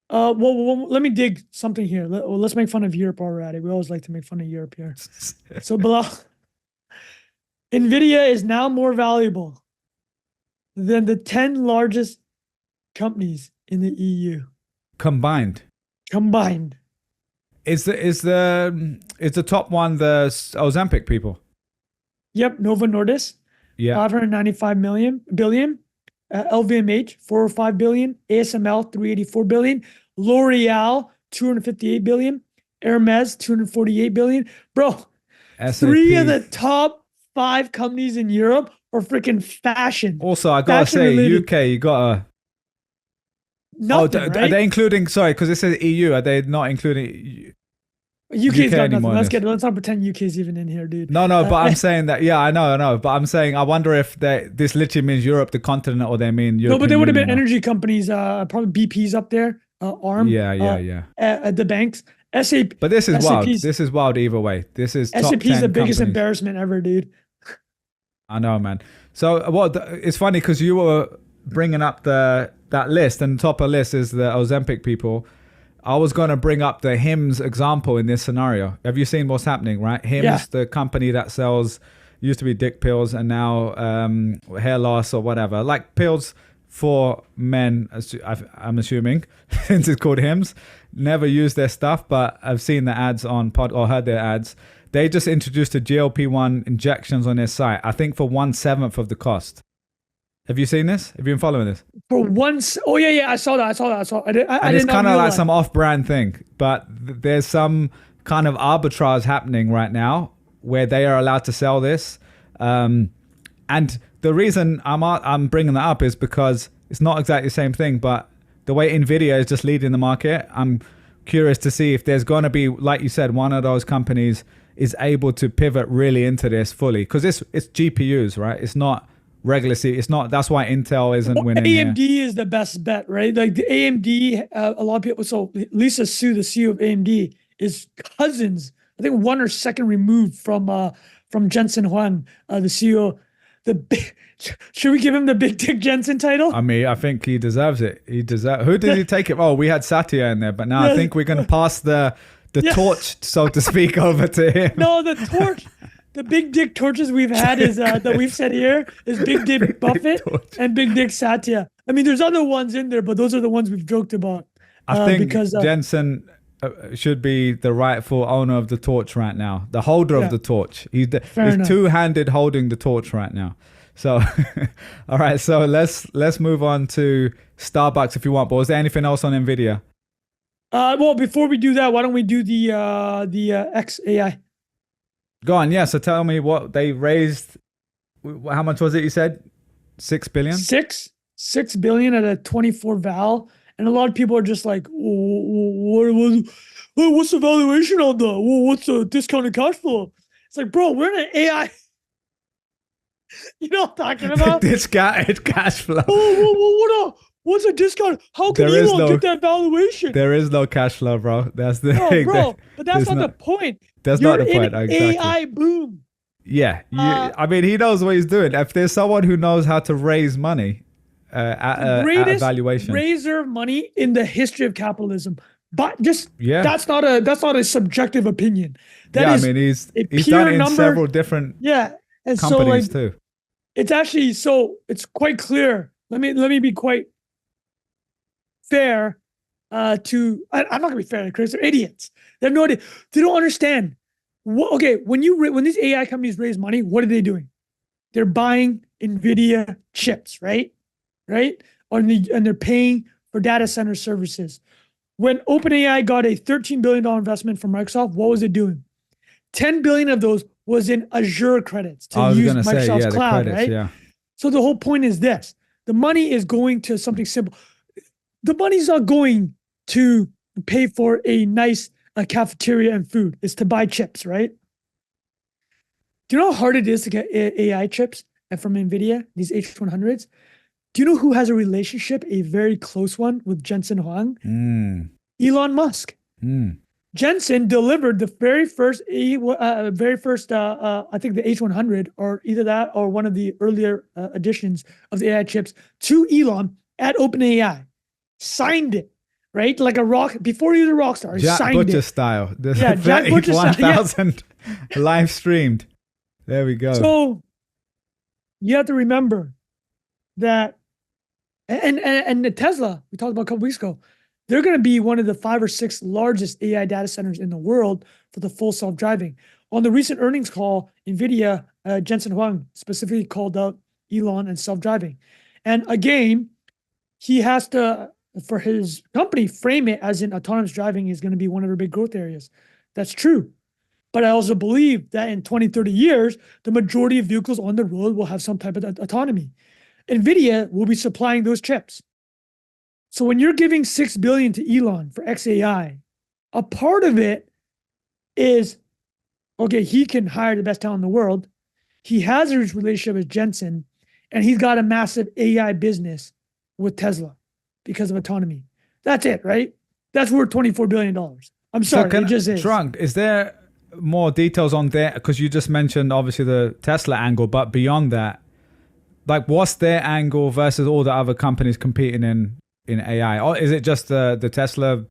[SPEAKER 1] let me dig something here. Let's make fun of Europe already. We always like to make fun of Europe here. So, Bilal, Nvidia is now more valuable than the 10 largest companies in the EU
[SPEAKER 2] Combined.
[SPEAKER 1] combined.
[SPEAKER 2] Is the top one the Ozempic people?
[SPEAKER 1] Yep, Novo Nordisk,
[SPEAKER 2] Yeah.
[SPEAKER 1] 595 billion. LVMH, 405 billion. ASML, 384 billion. L'Oreal, 258 billion. Hermes, 248 billion. Bro, three of
[SPEAKER 2] SAP.
[SPEAKER 1] the top 5 companies in Europe are freaking fashion.
[SPEAKER 2] Also, I gotta say,
[SPEAKER 1] related.
[SPEAKER 2] UK, you gotta.
[SPEAKER 1] Nothing,
[SPEAKER 2] Are
[SPEAKER 1] right?
[SPEAKER 2] they including? Sorry, because it says EU. Are they not including
[SPEAKER 1] UK's got
[SPEAKER 2] anymore
[SPEAKER 1] nothing.
[SPEAKER 2] in this?
[SPEAKER 1] Let's not pretend UK's even in here, dude.
[SPEAKER 2] No, but I'm saying that. Yeah, I know. But I'm saying I wonder if this literally means Europe, the continent, or they mean European
[SPEAKER 1] No, but they would have been
[SPEAKER 2] Union.
[SPEAKER 1] energy companies. Probably BP's up there. ARM.
[SPEAKER 2] Yeah.
[SPEAKER 1] The banks. SAP.
[SPEAKER 2] But this is wild.
[SPEAKER 1] SAP's,
[SPEAKER 2] This is wild either way. This is top
[SPEAKER 1] SAP's
[SPEAKER 2] 10
[SPEAKER 1] the biggest
[SPEAKER 2] companies.
[SPEAKER 1] embarrassment ever, dude.
[SPEAKER 2] I know, man. So it's funny because you were bringing up that list, and the top of the list is the Ozempic people. I was going to bring up the Hims example in this scenario. Have you seen what's happening, right? Hims, the company that sells, used to be dick pills and now hair loss or whatever, like pills for men, I'm assuming, since it's called Hims. Never used their stuff, but I've seen the ads on or heard their ads. They just introduced a GLP-1 injections on their site, I think for 1/7 of the cost. Have you seen this? Have you been following this?
[SPEAKER 1] For once, oh yeah, I saw that.
[SPEAKER 2] And it's kind of like some off-brand thing, but there's some kind of arbitrage happening right now where they are allowed to sell this. And the reason I'm bringing that up is because it's not exactly the same thing, but the way Nvidia is just leading the market, I'm curious to see if there's going to be, like you said, one of those companies is able to pivot really into this fully, because it's GPUs, right? It's not regular C. It's not. That's why Intel isn't winning.
[SPEAKER 1] AMD
[SPEAKER 2] here.
[SPEAKER 1] is the best bet, right? Like the AMD, a lot of people. So Lisa Su, the CEO of AMD, is cousins. I think one or second removed from Jensen Huang, the CEO. Should we give him the Big Dick Jensen title?
[SPEAKER 2] I mean, I think he deserves it. Who did he take it? Oh, we had Satya in there, but now I think we're going to pass the torch, so to speak, over to him.
[SPEAKER 1] No, the torch. The big dick torches we've had is that we've said here is Big Dick Buffett and Big Dick Satya. I mean, there's other ones in there, but those are the ones we've joked about.
[SPEAKER 2] I think because Jensen should be the rightful owner of the torch right now, the holder of the torch. He's two-handed holding the torch right now. So, all right. So let's move on to Starbucks if you want. But was there anything else on Nvidia?
[SPEAKER 1] Well, before we do that, why don't we do the XAI?
[SPEAKER 2] Go on. Yeah. So tell me what they raised. How much was it? You said 6 billion.
[SPEAKER 1] 6 billion at a 24 val, and a lot of people are just like, what's the valuation on the? What's the discounted cash flow? It's like, bro, we're in an AI. You know what I'm talking about?
[SPEAKER 2] Discounted cash flow.
[SPEAKER 1] What's a discount? How can Elon get that valuation?
[SPEAKER 2] There is no cash flow, bro. That's the thing.
[SPEAKER 1] Bro, but that's not the point.
[SPEAKER 2] That's not the point. Exactly.
[SPEAKER 1] AI boom.
[SPEAKER 2] Yeah. I mean, he knows what he's doing. If there's someone who knows how to raise money at a valuation.
[SPEAKER 1] Raiser of money in the history of capitalism. but just
[SPEAKER 2] Yeah.
[SPEAKER 1] that's not a subjective opinion. That
[SPEAKER 2] Yeah, I
[SPEAKER 1] is
[SPEAKER 2] mean, he's
[SPEAKER 1] a
[SPEAKER 2] done
[SPEAKER 1] pure
[SPEAKER 2] it in
[SPEAKER 1] number.
[SPEAKER 2] several different
[SPEAKER 1] Yeah. And so
[SPEAKER 2] companies
[SPEAKER 1] like
[SPEAKER 2] too.
[SPEAKER 1] it's actually it's quite clear. Let me be quite fair I'm not gonna be fair to critics. They're idiots. They have no idea. They don't understand. Okay, when these AI companies raise money, what are they doing? They're buying Nvidia chips, right? Right? And they're paying for data center services. When OpenAI got a $13 billion investment from Microsoft, what was it doing? 10 billion of those was in Azure credits to
[SPEAKER 2] I was
[SPEAKER 1] use
[SPEAKER 2] gonna say,
[SPEAKER 1] Microsoft's
[SPEAKER 2] yeah, the
[SPEAKER 1] cloud,
[SPEAKER 2] credits,
[SPEAKER 1] right?
[SPEAKER 2] yeah.
[SPEAKER 1] So the whole point is this: the money is going to something simple. The money's not going to pay for a nice cafeteria and food. It's to buy chips, right? Do you know how hard it is to get AI chips from Nvidia, these H100s? Do you know who has a relationship, a very close one, with Jensen Huang? Elon Musk. Jensen delivered the very first, I think the H100, or either that or one of the earlier editions of the AI chips to Elon at OpenAI. Signed it, right? Like a rock, before he was a rock star.
[SPEAKER 2] Jack
[SPEAKER 1] signed
[SPEAKER 2] Butcher
[SPEAKER 1] it.
[SPEAKER 2] style.
[SPEAKER 1] Yeah, Jack Butcher style.
[SPEAKER 2] 1,000 live streamed. There we go.
[SPEAKER 1] So you have to remember that, and the Tesla, we talked about a couple weeks ago, they're going to be one of the 5 or 6 largest AI data centers in the world for the full self-driving. On the recent earnings call, Nvidia, Jensen Huang specifically called out Elon and self-driving. And again, he has to, for his company, frame it as in autonomous driving is going to be one of their big growth areas. That's true. But I also believe that in 20, 30 years, the majority of vehicles on the road will have some type of autonomy. Nvidia will be supplying those chips. So when you're giving $6 billion to Elon for XAI, a part of it is, okay, he can hire the best talent in the world. He has a relationship with Jensen, and he's got a massive AI business with Tesla because of autonomy. That's it, right? That's worth $24 billion. I'm sorry, it just is.
[SPEAKER 2] Trunk, is there more details on that? Because you just mentioned obviously the Tesla angle, but beyond that, like what's their angle versus all the other companies competing in AI? Or is it just the Tesla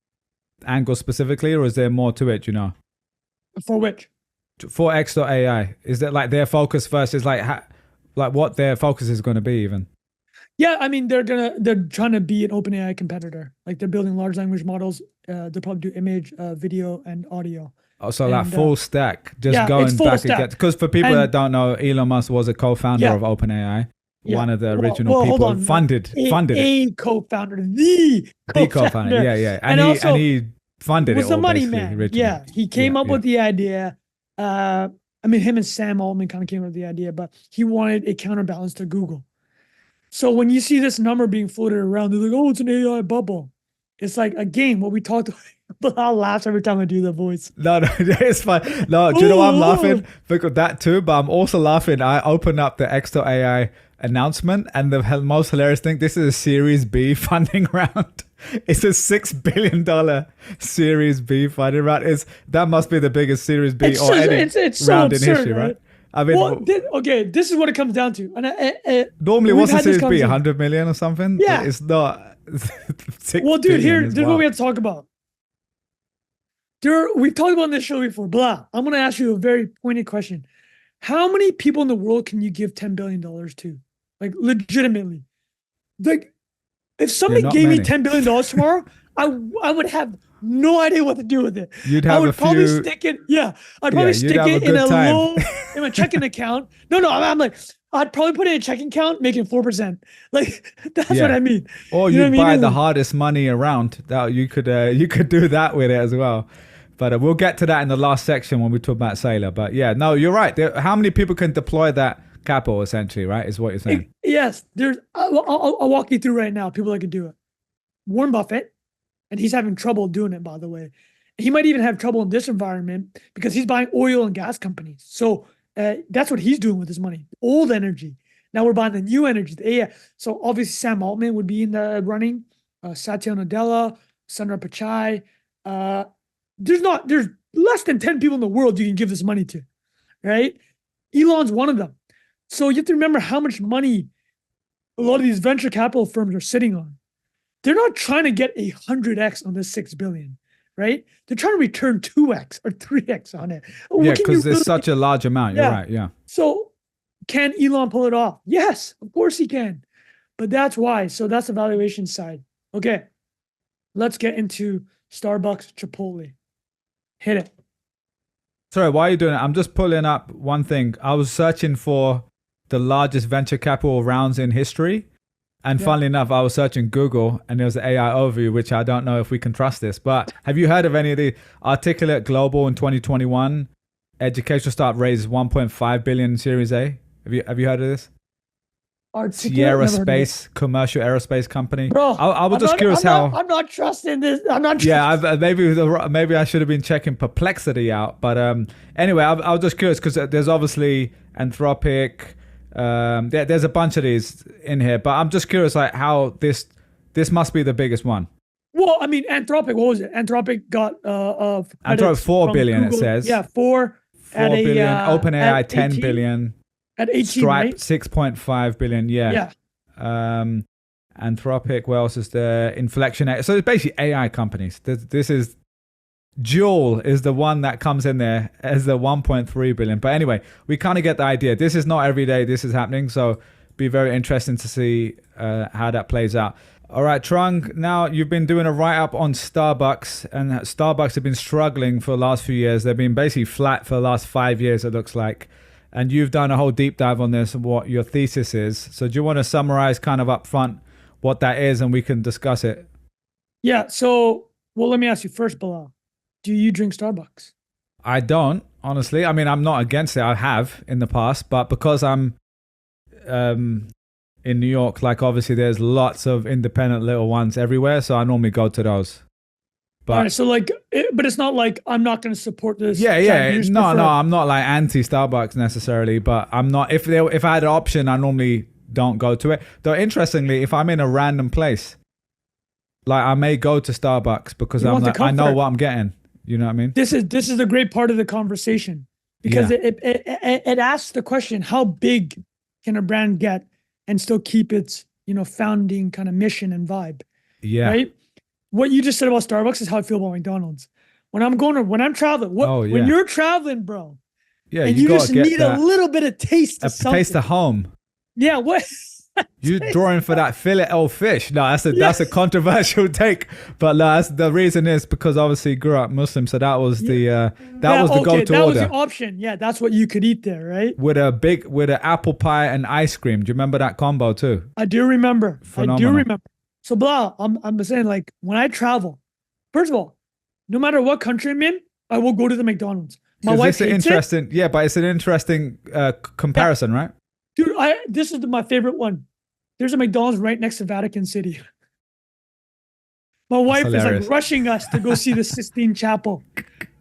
[SPEAKER 2] angle specifically, or is there more to it, you know?
[SPEAKER 1] For which?
[SPEAKER 2] For X.AI. Is that like their focus versus like what their focus is going to be even?
[SPEAKER 1] Yeah, I mean they're trying to be an OpenAI competitor. Like they're building large language models. They'll probably do image, video, and audio.
[SPEAKER 2] Oh, so like full stack, just
[SPEAKER 1] yeah,
[SPEAKER 2] going back again. Because for people that don't know, Elon Musk was a co-founder of OpenAI, one of the original people funded it.
[SPEAKER 1] A co-founder, the co-founder.
[SPEAKER 2] Yeah. And he funded it.
[SPEAKER 1] Was the
[SPEAKER 2] all,
[SPEAKER 1] money man.
[SPEAKER 2] originally.
[SPEAKER 1] Yeah, he came up with the idea. I mean, him and Sam Altman kind of came up with the idea, but he wanted a counterbalance to Google. So when you see this number being floated around, they're like, "Oh, it's an AI bubble." It's like, again, what we talked about. I'll laugh every time I do the voice.
[SPEAKER 2] No, it's fine. No, do you know why I'm laughing? Because that too, but I'm also laughing. I opened up the X.AI announcement, and the most hilarious thing, this is a Series B funding round. It's a $6 billion Series B funding round. That must be the biggest Series B
[SPEAKER 1] it's so
[SPEAKER 2] round
[SPEAKER 1] absurd,
[SPEAKER 2] in history, right? I mean,
[SPEAKER 1] this is what it comes down to. And
[SPEAKER 2] normally, what's the Series B? 100 million or something?
[SPEAKER 1] Yeah,
[SPEAKER 2] it's not.
[SPEAKER 1] Well, dude, here's what we have to talk about. We've talked about on this show before. Blah. I'm going to ask you a very pointed question. How many people in the world can you give $10 billion to? Like, legitimately. Like, if somebody gave me $10 billion tomorrow, I would have no idea what to do with it.
[SPEAKER 2] You'd have
[SPEAKER 1] probably stick it. Yeah. I'd probably stick it in in my checking account. No, I'm like, I'd probably put it in a checking account, making 4%. Like, that's what I mean.
[SPEAKER 2] Or you'd buy the hardest money around. That you could do that with it as well. But we'll get to that in the last section when we talk about Sailor. But yeah, no, you're right. How many people can deploy that capital, essentially, right? Is what you're saying.
[SPEAKER 1] Yes. I'll walk you through right now people that could do it. Warren Buffett, and he's having trouble doing it, by the way. He might even have trouble in this environment because he's buying oil and gas companies. So that's what he's doing with his money. Old energy. Now we're buying the new energy, the AI. So obviously Sam Altman would be in the running. Satya Nadella, Sundar Pichai. There's less than 10 people in the world you can give this money to, right? Elon's one of them. So you have to remember how much money a lot of these venture capital firms are sitting on. They're not trying to get 100x on this $6 billion. right? They're trying to return 2x or 3x on it.
[SPEAKER 2] Yeah, because there's such a large amount. You're right. Yeah.
[SPEAKER 1] So can Elon pull it off? Yes, of course he can. But that's why. So that's the valuation side. Okay. Let's get into Starbucks, Chipotle. Hit it.
[SPEAKER 2] Sorry, why are you doing it? I'm just pulling up one thing. I was searching for the largest venture capital rounds in history. And funnily enough, I was searching Google and there was an AI overview, which I don't know if we can trust this. But have you heard of any of the Articulate Global in 2021? Educational Start raised 1.5 billion Series A. Have you heard of this? Sierra Space, commercial aerospace company.
[SPEAKER 1] Bro,
[SPEAKER 2] I was just curious how.
[SPEAKER 1] I'm not trusting this. I'm not.
[SPEAKER 2] Yeah, maybe I should have been checking Perplexity out. But anyway, I was just curious because there's obviously Anthropic. There's a bunch of these in here, but I'm just curious, like how this must be the biggest one.
[SPEAKER 1] Well, I mean, Anthropic. What was it? Anthropic got
[SPEAKER 2] Anthropic 4 billion. Google. It says
[SPEAKER 1] 4
[SPEAKER 2] billion. OpenAI 10
[SPEAKER 1] 18?
[SPEAKER 2] billion.
[SPEAKER 1] At 18,
[SPEAKER 2] Stripe
[SPEAKER 1] right?
[SPEAKER 2] 6.5 billion. Yeah. Anthropic. What else is there? Inflection. So it's basically AI companies. This is Joule is the one that comes in there as the 1.3 billion. But anyway, we kind of get the idea. This is not every day this is happening. So be very interesting to see how that plays out. All right, Trung, now you've been doing a write-up on Starbucks, and Starbucks have been struggling for the last few years. They've been basically flat for the last 5 years, it looks like. And you've done a whole deep dive on this and what your thesis is. So do you want to summarize kind of up front what that is and we can discuss it?
[SPEAKER 1] Yeah. So, well, let me ask you first, Bilal. Do you drink Starbucks?
[SPEAKER 2] I don't, honestly. I mean, I'm not against it. I have in the past, but because I'm in New York, like obviously there's lots of independent little ones everywhere. So I normally go to those. But
[SPEAKER 1] all right, so like, but it's not like I'm not going to support this.
[SPEAKER 2] Yeah. No, I'm not like anti Starbucks necessarily, but I'm not. If I had an option, I normally don't go to it. Though interestingly, if I'm in a random place, like I may go to Starbucks because I'm like, I know what I'm getting. You know what I mean?
[SPEAKER 1] This is the great part of the conversation because it asks the question: how big can a brand get and still keep its founding kind of mission and vibe?
[SPEAKER 2] Yeah.
[SPEAKER 1] Right. What you just said about Starbucks is how I feel about McDonald's. When I'm traveling, when you're traveling, bro, and you just need a little bit of taste of something.
[SPEAKER 2] Taste of home.
[SPEAKER 1] Yeah, what?
[SPEAKER 2] You're drawing for that fillet of fish. No, that's a controversial take, but the reason is because obviously grew up Muslim, so that was the go-to order.
[SPEAKER 1] That was the option. Yeah, that's what you could eat there, right?
[SPEAKER 2] With an apple pie and ice cream. Do you remember that combo too?
[SPEAKER 1] I do remember.
[SPEAKER 2] Phenomenal.
[SPEAKER 1] I do remember. So, blah, I'm saying, like, when I travel, first of all, no matter what country I'm in, I will go to the McDonald's. My wife hates it.
[SPEAKER 2] Yeah, but it's an interesting comparison, right?
[SPEAKER 1] Dude, this is my favorite one. There's a McDonald's right next to Vatican City. My wife is like rushing us to go see the Sistine Chapel.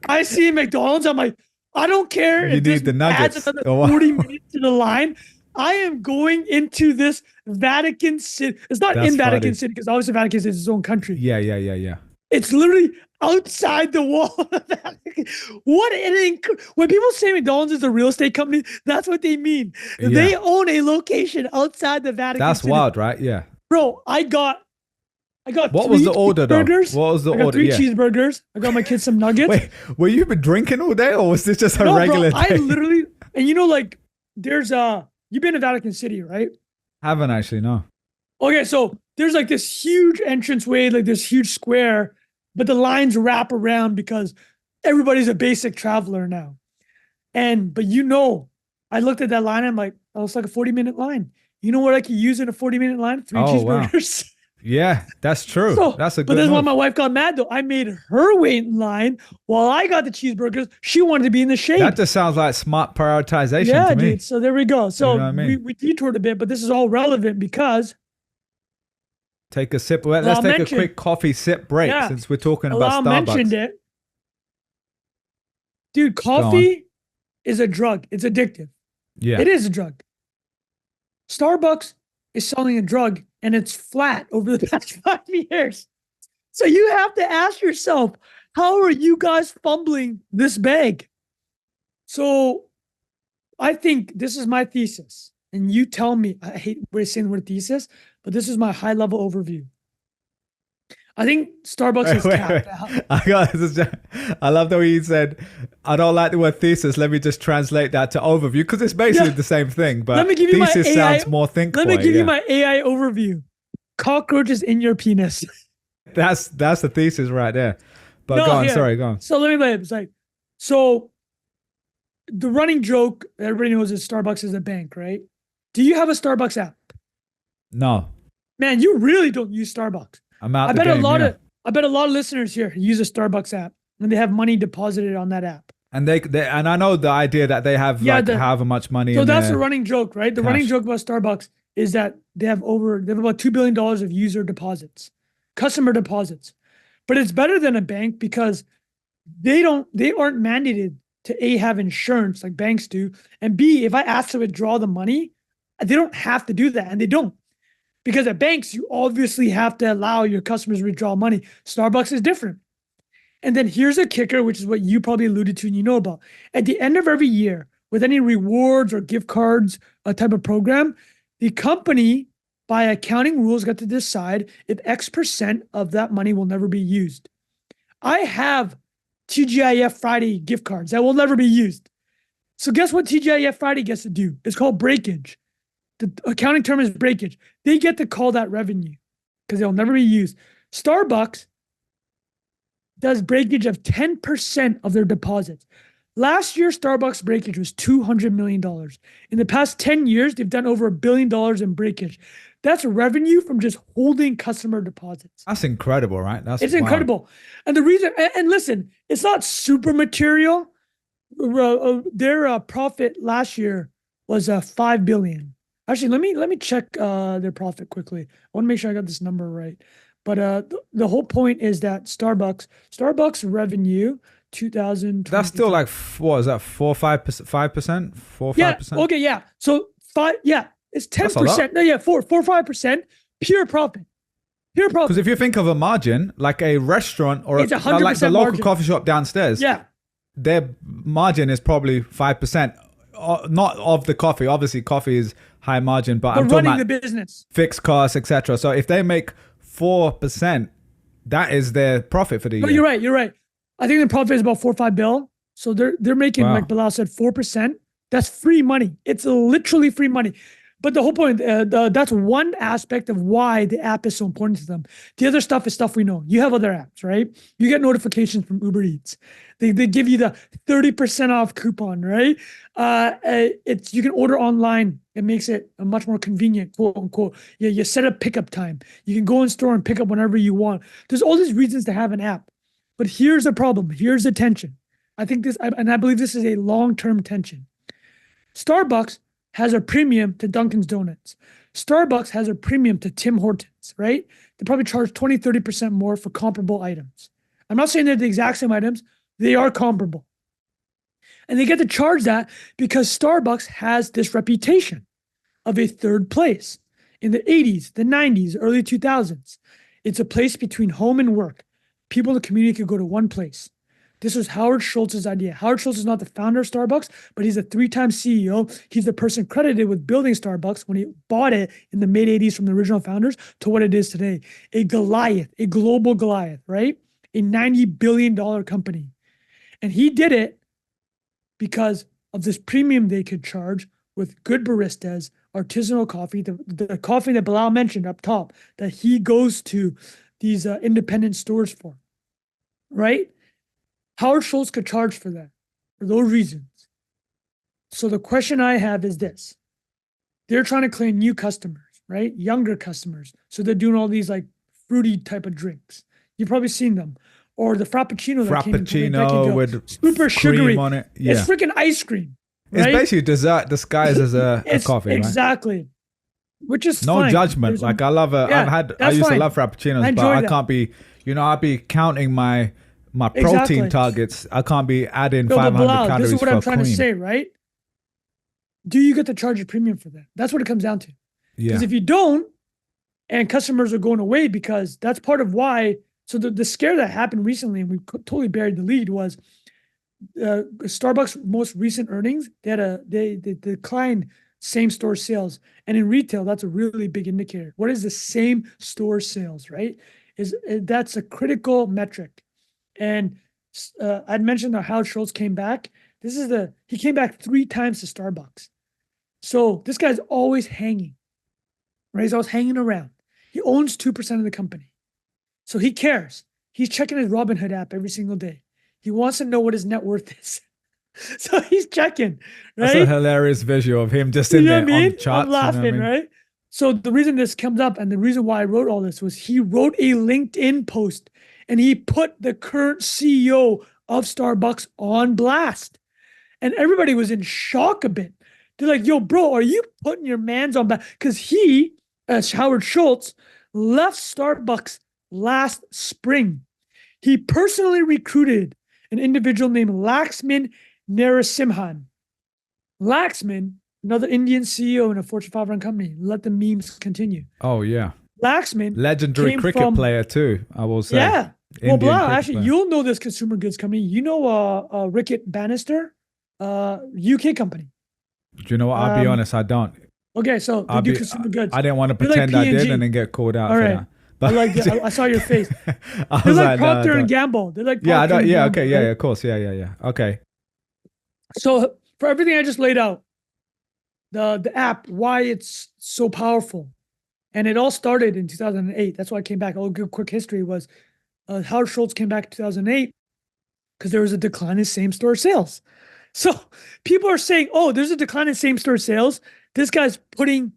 [SPEAKER 1] I see McDonald's, I'm like, I don't care if this adds another 40 minutes to the line. I am going into this Vatican City. It's not in Vatican City because obviously Vatican City is its own country.
[SPEAKER 2] Yeah.
[SPEAKER 1] It's literally outside the wall of Vatican. When people say McDonald's is a real estate company, that's what they mean. Yeah. They own a location outside the Vatican
[SPEAKER 2] That's
[SPEAKER 1] City.
[SPEAKER 2] Wild, right? Yeah.
[SPEAKER 1] Bro, I got
[SPEAKER 2] what was the order though? What was the order?
[SPEAKER 1] 3 cheeseburgers. I got my kids some nuggets.
[SPEAKER 2] Wait, were you been drinking all day or was this just a regular day?
[SPEAKER 1] I literally, and like there's you've been to Vatican City, right?
[SPEAKER 2] Haven't actually, no.
[SPEAKER 1] Okay, so there's like this huge entranceway, like this huge square, but the lines wrap around because everybody's a basic traveler now. But I looked at that line, I'm like, oh, it's like a 40-minute line. You know what I could use in a 40-minute line? 3 cheeseburgers.
[SPEAKER 2] Wow. Yeah, that's true. That's a good
[SPEAKER 1] But that's
[SPEAKER 2] move.
[SPEAKER 1] why my wife got mad though. I made her wait in line while I got the cheeseburgers. She wanted to be in the shade.
[SPEAKER 2] That just sounds like smart prioritization to me.
[SPEAKER 1] Dude. So there we go. So
[SPEAKER 2] you know what I mean?
[SPEAKER 1] we detoured a bit, but this is all relevant because
[SPEAKER 2] take a sip. Let's take a quick coffee sip break since we're talking about Starbucks.
[SPEAKER 1] Mentioned it. Dude, coffee is a drug. It's addictive.
[SPEAKER 2] Yeah.
[SPEAKER 1] It is a drug. Starbucks is selling a drug and it's flat over the past 5 years. So you have to ask yourself, how are you guys fumbling this bag? So I think this is my thesis. And you tell me, I hate saying the word thesis, but this is my high-level overview. I think Starbucks is capped out.
[SPEAKER 2] I love the way you said, I don't like the word thesis. Let me just translate that to overview because it's basically the same thing. But
[SPEAKER 1] Let me give you
[SPEAKER 2] thesis
[SPEAKER 1] my AI,
[SPEAKER 2] sounds more think.
[SPEAKER 1] Let me give you my AI overview. Cockroaches in your penis.
[SPEAKER 2] That's the thesis right there. But go on, sorry, go on.
[SPEAKER 1] So let me play it. It's like, so the running joke everybody knows is Starbucks is a bank, right? Do you have a Starbucks app?
[SPEAKER 2] No.
[SPEAKER 1] Man, you really don't use Starbucks.
[SPEAKER 2] I'm out.
[SPEAKER 1] I bet a lot of listeners here use a Starbucks app and they have money deposited on that app.
[SPEAKER 2] And they and I know the idea that they have however much money.
[SPEAKER 1] So that's the running joke, right? The running joke about Starbucks is that they have about $2 billion of user deposits, customer deposits. But it's better than a bank because they aren't mandated to A, have insurance like banks do, and B, if I ask to withdraw the money, they don't have to do that, and they don't. Because at banks, you obviously have to allow your customers to withdraw money. Starbucks is different. And then here's a kicker, which is what you probably alluded to and you know about. At the end of every year, with any rewards or gift cards type of program, the company, by accounting rules, got to decide if X% of that money will never be used. I have TGIF Friday gift cards that will never be used. So guess what TGIF Friday gets to do? It's called breakage. The accounting term is breakage. They get to call that revenue because they'll never be used. Starbucks does breakage of 10% of their deposits. Last year, Starbucks breakage was $200 million. In the past 10 years, they've done over $1 billion in breakage. That's revenue from just holding customer deposits.
[SPEAKER 2] That's incredible, right?
[SPEAKER 1] It's incredible. And the reason, and listen, it's not super material. Their profit last year was $5 billion. Actually, let me check their profit quickly. I want to make sure I got this number right. But the whole point is that Starbucks revenue 2020.
[SPEAKER 2] That's still like what is that 4-5%? 4-5%?
[SPEAKER 1] Okay, yeah. So it's 10%. No, 4-5% pure profit. Pure profit.
[SPEAKER 2] Because if you think of a margin, like a restaurant or
[SPEAKER 1] it's 100%
[SPEAKER 2] like the local
[SPEAKER 1] margin.
[SPEAKER 2] coffee shop downstairs, their margin is probably 5%. Not of the coffee. Obviously, coffee is high margin, but I'm talking
[SPEAKER 1] running
[SPEAKER 2] about
[SPEAKER 1] the business,
[SPEAKER 2] fixed costs, etc. So if they make 4%, that is their profit for the year.
[SPEAKER 1] You're right. I think the profit is about 4-5 bill. So they're making, like Bilal said, 4%. That's free money. It's literally free money. But the whole point, that's one aspect of why the app is so important to them. The other stuff is stuff we know. You have other apps, right? You get notifications from Uber Eats. They give you the 30% off coupon, right? You can order online. It makes it a much more convenient, quote unquote. You set up pickup time. You can go in store and pick up whenever you want. There's all these reasons to have an app. But here's the problem. Here's the tension. I believe this is a long-term tension. Starbucks has a premium to Dunkin' Donuts. Starbucks has a premium to Tim Hortons, right? They probably charge 20-30% more for comparable items. I'm not saying they're the exact same items. They are comparable. And they get to charge that because Starbucks has this reputation of a third place. In the 80s, the 90s, early 2000s, it's a place between home and work. People in the community could go to one place. This was Howard Schultz's idea. Howard Schultz is not the founder of Starbucks, but he's a 3-time CEO. He's the person credited with building Starbucks when he bought it in the mid-'80s from the original founders to what it is today. A Goliath, a global Goliath, right? A $90 billion company. And he did it because of this premium they could charge with good baristas, artisanal coffee, the coffee that Bilal mentioned up top, that he goes to these independent stores for, right? Howard Schultz could charge for that, for those reasons. So the question I have is this. They're trying to claim new customers, right? Younger customers. So they're doing all these like fruity type of drinks. You've probably seen them. Or the Frappuccino that came in
[SPEAKER 2] with
[SPEAKER 1] super sugary
[SPEAKER 2] on it. Yeah.
[SPEAKER 1] It's freaking ice cream. Right?
[SPEAKER 2] It's basically dessert disguised as a coffee,
[SPEAKER 1] exactly.
[SPEAKER 2] Right?
[SPEAKER 1] Which is
[SPEAKER 2] no
[SPEAKER 1] fine.
[SPEAKER 2] judgment. Like I love it. I used to love Frappuccinos, but I can't be, I'd be counting my protein targets. I can't be adding 500 calories.
[SPEAKER 1] This is what I'm trying
[SPEAKER 2] to
[SPEAKER 1] say, right? Do you get to charge a premium for that? That's what it comes down to. Because if you don't, and customers are going away, because that's part of why. So the scare that happened recently, and we totally buried the lead, was Starbucks' most recent earnings. They declined same store sales, and in retail, that's a really big indicator. What is the same store sales, right? That's a critical metric. And I'd mentioned that Howard Schultz came back. He came back 3 times to Starbucks. So this guy's always hanging, right? He's always hanging around. He owns 2% of the company. So he cares. He's checking his Robinhood app every single day. He wants to know what his net worth is. So he's checking, right?
[SPEAKER 2] That's a hilarious visual of him just in there on the charts.
[SPEAKER 1] I'm laughing, right? So the reason this comes up and the reason why I wrote all this was he wrote a LinkedIn post and he put the current CEO of Starbucks on blast. And everybody was in shock a bit. They're like, yo, bro, are you putting your mans on blast? Because he, as Howard Schultz, left Starbucks last spring. He personally recruited an individual named Laxman Narasimhan. Laxman, another Indian CEO in a Fortune 500 company. Let the memes continue.
[SPEAKER 2] Oh, yeah.
[SPEAKER 1] Laxman.
[SPEAKER 2] Legendary cricket player, too, I will say.
[SPEAKER 1] Yeah. Well, Bilal, actually, you'll know this consumer goods company. You know Rickett Bannister, UK company.
[SPEAKER 2] Do you know what? I'll be honest, I don't.
[SPEAKER 1] Okay, so they do consumer goods.
[SPEAKER 2] I didn't want to pretend I did and then get called out for that.
[SPEAKER 1] But I saw your face. They're like Procter and Gamble. They're like Procter and Gamble,
[SPEAKER 2] okay, yeah, of course, yeah. Okay.
[SPEAKER 1] So for everything I just laid out, the app, why it's so powerful, and it all started in 2008. That's why I came back. I'll give a quick history. Was Howard Schultz came back in 2008 because there was a decline in same-store sales. So people are saying, "Oh, there's a decline in same-store sales. This guy's putting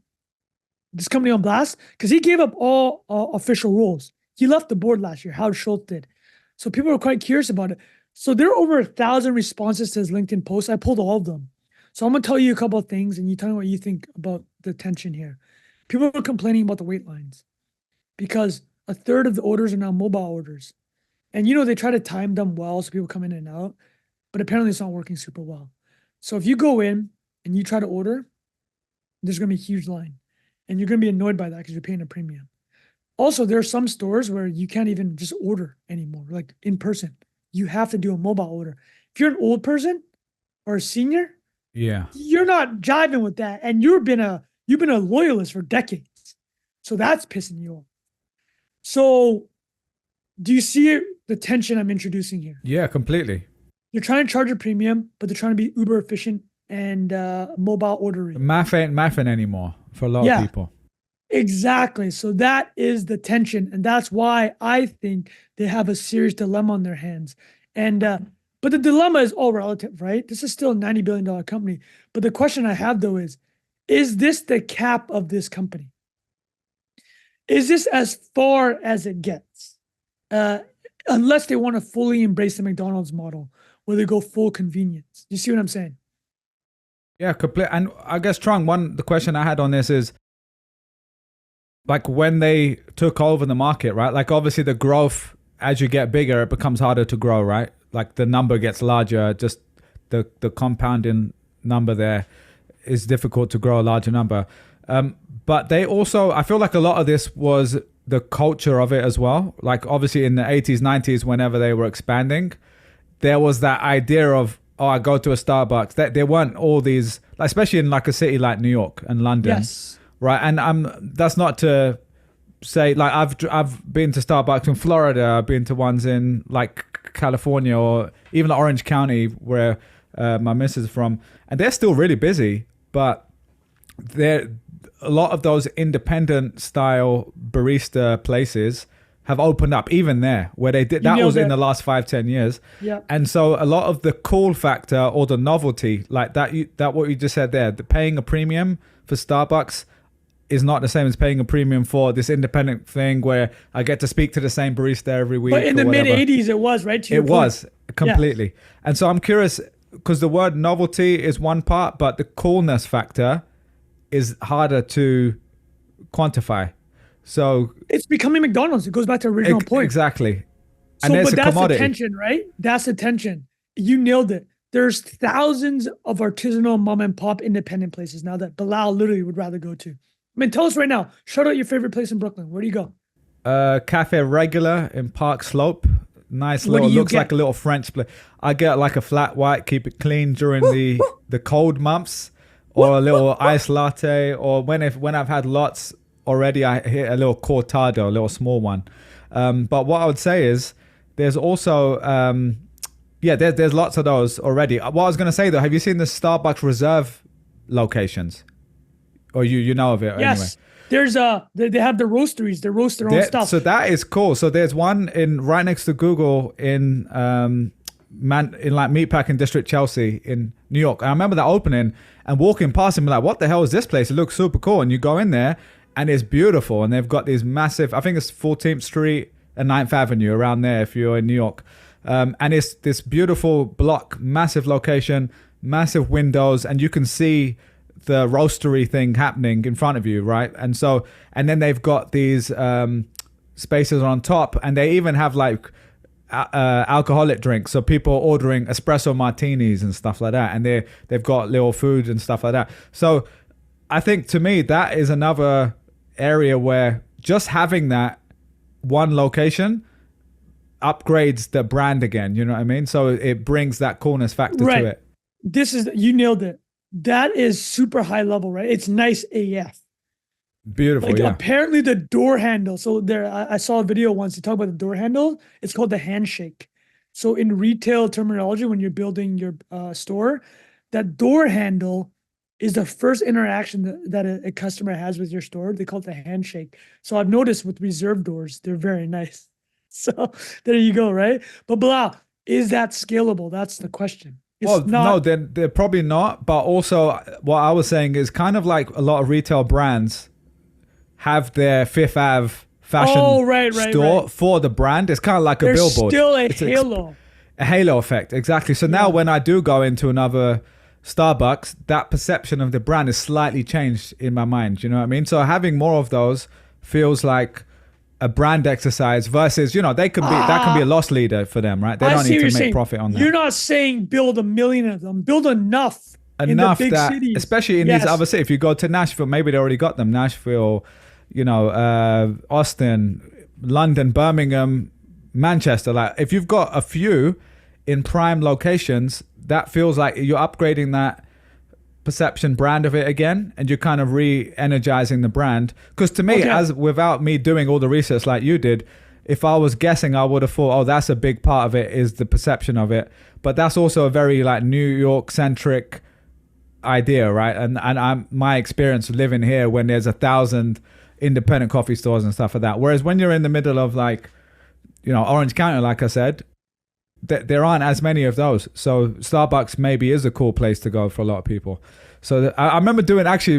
[SPEAKER 1] this company on blast," because he gave up all official roles. He left the board last year. Howard Schultz did. So people are quite curious about it. So there are over 1,000 responses to his LinkedIn post. I pulled all of them. So I'm going to tell you a couple of things and you tell me what you think about the tension here. People are complaining about the wait lines because 1/3 of the orders are now mobile orders. And they try to time them well so people come in and out, but apparently it's not working super well. So if you go in and you try to order, there's going to be a huge line. And you're going to be annoyed by that because you're paying a premium. Also, there are some stores where you can't even just order anymore, like in person. You have to do a mobile order. If you're an old person or a senior, you're not jiving with that. And you've been a loyalist for decades. So that's pissing you off. So do you see the tension I'm introducing here?
[SPEAKER 2] Yeah, completely.
[SPEAKER 1] You're trying to charge a premium, but they're trying to be uber efficient and mobile ordering.
[SPEAKER 2] Math ain't mathing anymore for a lot of people.
[SPEAKER 1] Exactly. So that is the tension. And that's why I think they have a serious dilemma on their hands. And but the dilemma is all relative, right? This is still a $90 billion company. But the question I have though is this the cap of this company? Is this as far as it gets? Unless they want to fully embrace the McDonald's model where they go full convenience. You see what I'm saying?
[SPEAKER 2] Yeah, complete. And I guess, Trung, the question I had on this is, like when they took over the market, right? Like obviously the growth, as you get bigger, it becomes harder to grow, right? Like the number gets larger, just the compounding number there is difficult to grow a larger number. But they also, I feel like a lot of this was the culture of it as well. Like obviously in the 80s, 90s, whenever they were expanding, there was that idea of, oh, I go to a Starbucks. There weren't all these, like, especially in like a city like New York and London.
[SPEAKER 1] Yes.
[SPEAKER 2] Right. And that's not to say, like, I've been to Starbucks in Florida. I've been to ones in like California or even Orange County where my missus is from. And they're still really busy, but a lot of those independent style barista places have opened up even there where they did. That was in the last 5-10 years.
[SPEAKER 1] Yeah.
[SPEAKER 2] And so a lot of the cool factor or the novelty, like that what you just said there, the paying a premium for Starbucks is not the same as paying a premium for this independent thing where I get to speak to the same barista every week.
[SPEAKER 1] But in the mid 80s, it was, right?
[SPEAKER 2] It was completely. Yeah. And so I'm curious because the word novelty is one part, but the coolness factor is harder to quantify. So
[SPEAKER 1] it's becoming McDonald's. It goes back to the original point.
[SPEAKER 2] Exactly.
[SPEAKER 1] And but that's the tension, right? That's the tension. You nailed it. There's thousands of artisanal mom and pop independent places now that Bilal literally would rather go to. I mean, tell us right now. Shout out your favorite place in Brooklyn. Where do you go?
[SPEAKER 2] Cafe Regular in Park Slope. Nice little, looks like a little French place. I get like a flat white, keep it clean during the cold months, or a little iced latte, or when I've had lots already, I hit a little cortado, a little small one. But what I would say is there's also there's lots of those already. What I was going to say though, have you seen the Starbucks Reserve locations? Or you know of it anyway?
[SPEAKER 1] Yes. There's they have the roasteries. They roast their own stuff.
[SPEAKER 2] So that is cool. So there's one in right next to Google in like Meatpacking District, Chelsea in New York. And I remember that opening and walking past and be like, what the hell is this place? It looks super cool. And you go in there and it's beautiful. And they've got these massive, I think it's 14th Street and 9th Avenue around there if you're in New York. And it's this beautiful block, massive location, massive windows, and you can see the roastery thing happening in front of you, right? And then they've got these spaces on top, and they even have like alcoholic drinks, so people ordering espresso martinis and stuff like that, and they've got little food and stuff like that. So I think to me that is another area where just having that one location upgrades the brand again, you know what I mean? So it brings that coolness factor to it.
[SPEAKER 1] You nailed it. That is super high level, right? It's nice AF.
[SPEAKER 2] Beautiful, yeah.
[SPEAKER 1] Apparently the door handle. So I saw a video once to talk about the door handle. It's called the handshake. So in retail terminology, when you're building your store, that door handle is the first interaction that a customer has with your store. They call it the handshake. So I've noticed with Reserve doors, they're very nice. So there you go, right? But Bilal, is that scalable? That's the question.
[SPEAKER 2] No, they're probably not. But also, what I was saying is kind of like a lot of retail brands have their Fifth Ave fashion store for the brand. It's kind of like a billboard.
[SPEAKER 1] Still a halo.
[SPEAKER 2] A halo effect, exactly. So now when I do go into another Starbucks, that perception of the brand is slightly changed in my mind. You know what I mean? So having more of those feels like a brand exercise versus, they could be that can be a loss leader for them, right? They don't need to make profit on that.
[SPEAKER 1] You're not saying build 1 million of them. Build enough in the big cities.
[SPEAKER 2] Especially in these other cities. If you go to Nashville, maybe they already got them. Nashville, Austin, London, Birmingham, Manchester. Like if you've got a few in prime locations, that feels like you're upgrading that perception brand of it again, and you're kind of re-energizing the brand. Because to me, without me doing all the research like you did, if I was guessing, I would have thought, that's a big part of it is the perception of it. But that's also a very like New York centric idea, right? And my experience living here when there's 1,000 independent coffee stores and stuff like that. Whereas when you're in the middle of like, Orange County, like I said, there aren't as many of those. So Starbucks maybe is a cool place to go for a lot of people. So I remember doing actually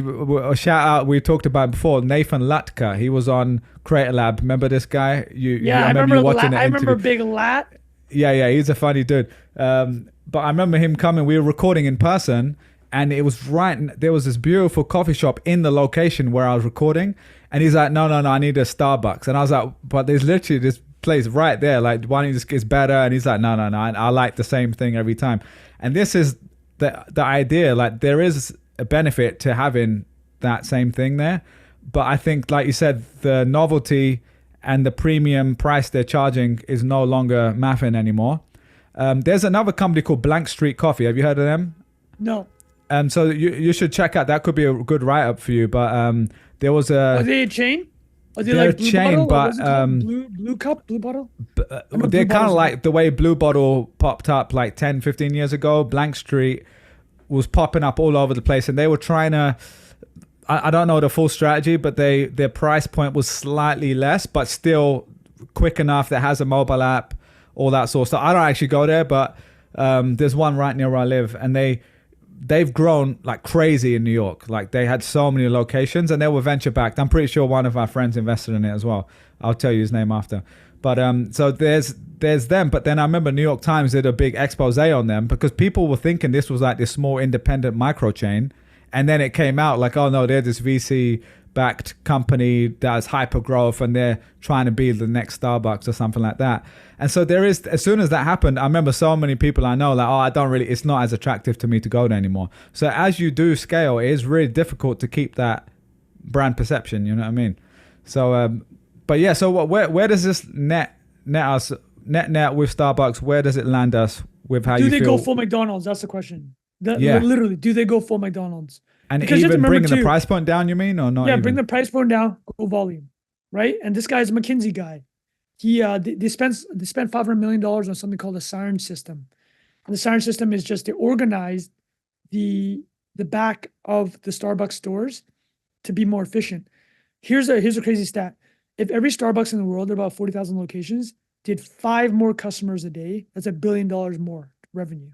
[SPEAKER 2] a shout out we talked about before, Nathan Latka. He was on Creator Lab. Remember this guy?
[SPEAKER 1] I remember Big Lat.
[SPEAKER 2] Yeah, he's a funny dude. But I remember him coming. We were recording in person, and it was there was this beautiful coffee shop in the location where I was recording, and he's like, no, I need a Starbucks. And I was like, but there's literally this place right there, like why don't you just get better? And he's like, no, I like the same thing every time. And this is the idea, like there is a benefit to having that same thing there, but I think like you said, the novelty and the premium price they're charging is no longer mathing anymore. There's another company called Blank Street Coffee. Have you heard of them?
[SPEAKER 1] No.
[SPEAKER 2] So you should check out, that could be a good write-up for you. But there was
[SPEAKER 1] are they a chain? Are they like Blue
[SPEAKER 2] chain,
[SPEAKER 1] Bottle?
[SPEAKER 2] but
[SPEAKER 1] blue cup, Blue Bottle?
[SPEAKER 2] They're kind of like the way Blue Bottle popped up like 10-15 years ago. Blank Street was popping up all over the place, and they were trying to, I don't know the full strategy, but their price point was slightly less, but still quick enough, that has a mobile app, all that sort of stuff. I don't actually go there, but there's one right near where I live, and they've grown like crazy in New York. Like they had so many locations, and they were venture backed. I'm pretty sure one of our friends invested in it as well. I'll tell you his name after. But so there's them. But then I remember New York Times did a big expose on them because people were thinking this was like this small independent micro chain. And then it came out like, oh no, they're this VC backed company that's hyper growth, and they're trying to be the next Starbucks or something like that. And so there is, as soon as that happened, I remember so many people I know like, it's not as attractive to me to go there anymore. So as you do scale, it is really difficult to keep that brand perception, you know what I mean? So, but yeah, so where does this net us with Starbucks? Where does it land us with how you feel?
[SPEAKER 1] Do they go full McDonald's? That's the question. Literally, do they go full McDonald's?
[SPEAKER 2] And because even bringing the price point down, you mean, or not?
[SPEAKER 1] Yeah, bring the price point down, go volume, right? And this guy's a McKinsey guy. they spent $500 million on something called a siren system. And the siren system is just to organize the back of the Starbucks stores to be more efficient. Here's a crazy stat. If every Starbucks in the world, there are about 40,000 locations, did 5 more customers a day, that's $1 billion more revenue.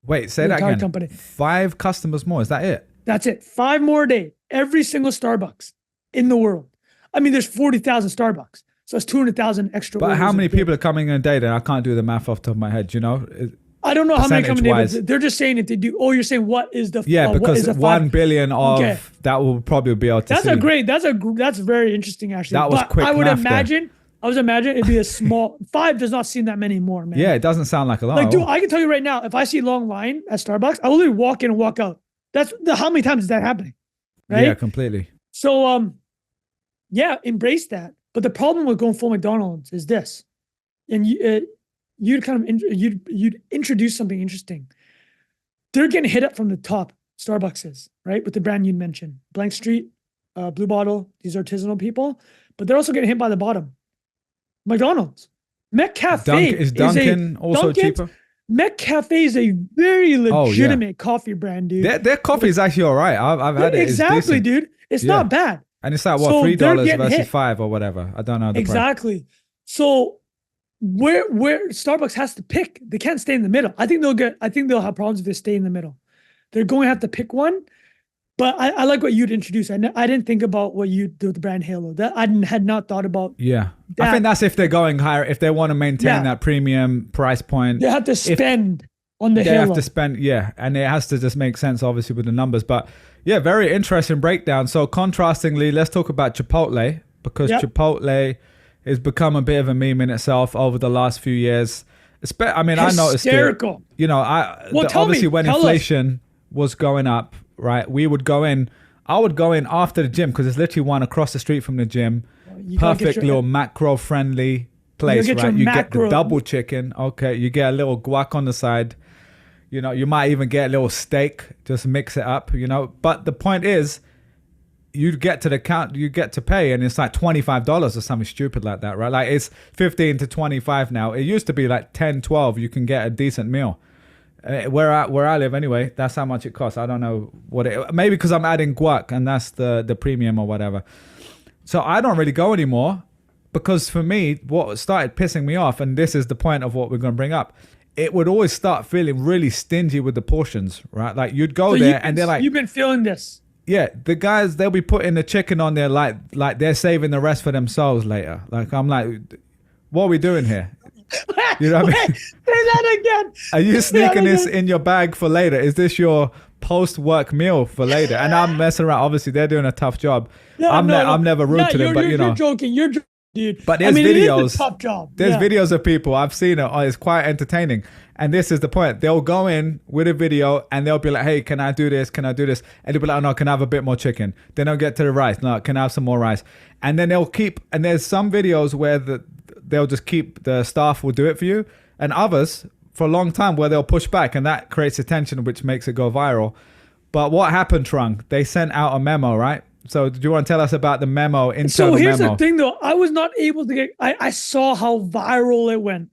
[SPEAKER 2] Wait, say that again.
[SPEAKER 1] Company.
[SPEAKER 2] 5 customers more. Is that it?
[SPEAKER 1] That's it. 5 more a day. Every single Starbucks in the world. I mean, there's 40,000 Starbucks. So it's 200,000 extra.
[SPEAKER 2] But how many people are coming in a day then? I can't do the math off the top of my head, you know?
[SPEAKER 1] I don't know how many come in a day, but they're just saying if they do. Oh, you're saying what is the
[SPEAKER 2] because 1 billion of that will probably be able to
[SPEAKER 1] that's very interesting actually.
[SPEAKER 2] That was quick.
[SPEAKER 1] I would imagine it'd be a small 5 does not seem that many more, man.
[SPEAKER 2] Yeah, it doesn't sound like a lot.
[SPEAKER 1] Like, dude, I can tell you right now, if I see a long line at Starbucks, I will literally walk in and walk out. How many times is that happening? Right?
[SPEAKER 2] Yeah, completely.
[SPEAKER 1] So embrace that. But the problem with going full McDonald's is this, and you'd introduce something interesting. They're getting hit up from the top. Starbucks is, right, with the brand you mentioned, Blank Street, Blue Bottle. These artisanal people, but they're also getting hit by the bottom. McDonald's, McCafe
[SPEAKER 2] is Dunkin' also cheaper.
[SPEAKER 1] McCafe is a very legitimate coffee brand, dude.
[SPEAKER 2] Their coffee is actually all right. I've had it.
[SPEAKER 1] Exactly, dude. It's not bad.
[SPEAKER 2] And it's like what, $3 versus $5 or whatever. I don't know the price.
[SPEAKER 1] So where Starbucks has to pick, they can't stay in the middle. I think they'll have problems if they stay in the middle. They're going to have to pick one. But I like what you'd introduce. I didn't think about what you do with the brand Halo. That I had not thought about.
[SPEAKER 2] Yeah, I think that's if they're going higher. If they want to maintain that premium price point,
[SPEAKER 1] they have to spend on the Halo.
[SPEAKER 2] They have to spend, and it has to just make sense, obviously, with the numbers. But yeah, very interesting breakdown. So contrastingly, let's talk about Chipotle, because Chipotle has become a bit of a meme in itself over the last few years. I noticed it. You know, obviously when inflation was going up, right? I would go in after the gym because there's literally one across the street from the gym. Perfect little macro friendly place, right? You get the double chicken. Okay. You get a little guac on the side. You know, you might even get a little steak, just mix it up, you know. But the point is, you get to the count, you get to pay, and it's like $25 or something stupid like that, right? Like it's 15 to 25 now. It used to be like 10, 12. You can get a decent meal. Where I live anyway, that's how much it costs. I don't know maybe because I'm adding guac and that's the premium or whatever. So I don't really go anymore because for me, what started pissing me off, and this is the point of what we're going to bring up, it would always start feeling really stingy with the portions, right? Like you'd go there and they're like,
[SPEAKER 1] you've been feeling this.
[SPEAKER 2] Yeah, the guys, they'll be putting the chicken on there like they're saving the rest for themselves later. Like I'm like, what are we doing here? You know what I mean?
[SPEAKER 1] Say that again.
[SPEAKER 2] Are you sneaking this in your bag for later? Is this your post-work meal for later? And I'm messing around. Obviously, they're doing a tough job. I'm never rude to them, but you know.
[SPEAKER 1] You're joking. You're joking, dude.
[SPEAKER 2] But there's videos.
[SPEAKER 1] It is a tough job.
[SPEAKER 2] There's videos of people. I've seen it. Oh, it's quite entertaining. And this is the point. They'll go in with a video and they'll be like, hey, can I do this? Can I do this? And they'll be like, oh, no, can I have a bit more chicken? Then they'll get to the rice. No, can I have some more rice? And then they'll keep, and there's some videos where they'll just keep, the staff will do it for you. And others for a long time where they'll push back, and that creates attention, which makes it go viral. But what happened, Trung? They sent out a memo, right? So do you want to tell us about the memo, internal memo?
[SPEAKER 1] So here's the thing though. I was not able to I saw how viral it went.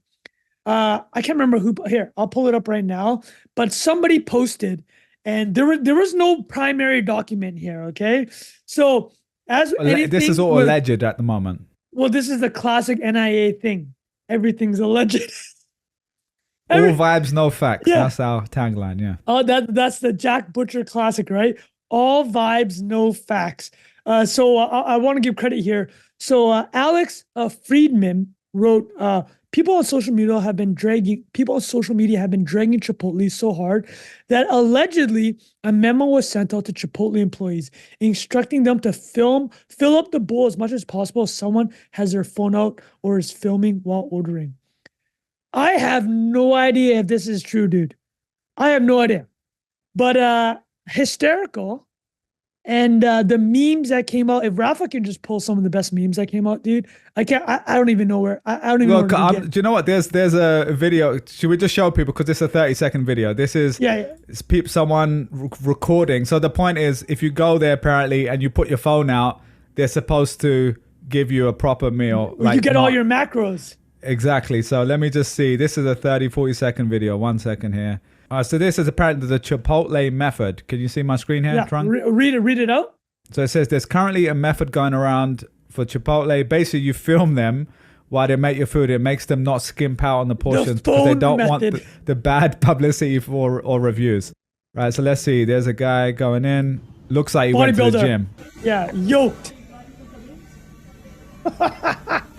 [SPEAKER 1] I can't remember who, here, I'll pull it up right now, but somebody posted and there was no primary document here. Okay. So
[SPEAKER 2] this is all alleged at the moment.
[SPEAKER 1] Well, this is the classic NIA thing. Everything's alleged.
[SPEAKER 2] All vibes, no facts.
[SPEAKER 1] Yeah.
[SPEAKER 2] That's our tagline. Yeah.
[SPEAKER 1] Oh, that's the Jack Butcher classic, right? All vibes, no facts. So I want to give credit here. So Alex Friedman wrote, people on social media have been dragging Chipotle so hard that allegedly a memo was sent out to Chipotle employees instructing them to fill up the bowl as much as possible if someone has their phone out or is filming while ordering. I have no idea if this is true, dude. I have no idea. But hysterical. And the memes that came out, if Rafa can just pull some of the best memes that came out, dude, I don't even know where. I don't even know where to
[SPEAKER 2] do you know what? There's a video. Should we just show people? Because it's a 30-second video. This is someone recording. So the point is, if you go there apparently and you put your phone out, they're supposed to give you a proper meal.
[SPEAKER 1] Where you get all your macros.
[SPEAKER 2] Exactly. So let me just see. This is a 40 second video. 1 second here. So this is apparently the Chipotle method. Can you see my screen here,
[SPEAKER 1] Yeah,
[SPEAKER 2] Trung?
[SPEAKER 1] read it out.
[SPEAKER 2] So it says there's currently a method going around for Chipotle. Basically, you film them while they make your food. It makes them not skimp out on the portions because they don't want the bad publicity or reviews. Right. So let's see. There's a guy going in. Looks like he went to the gym.
[SPEAKER 1] Yeah, yoked.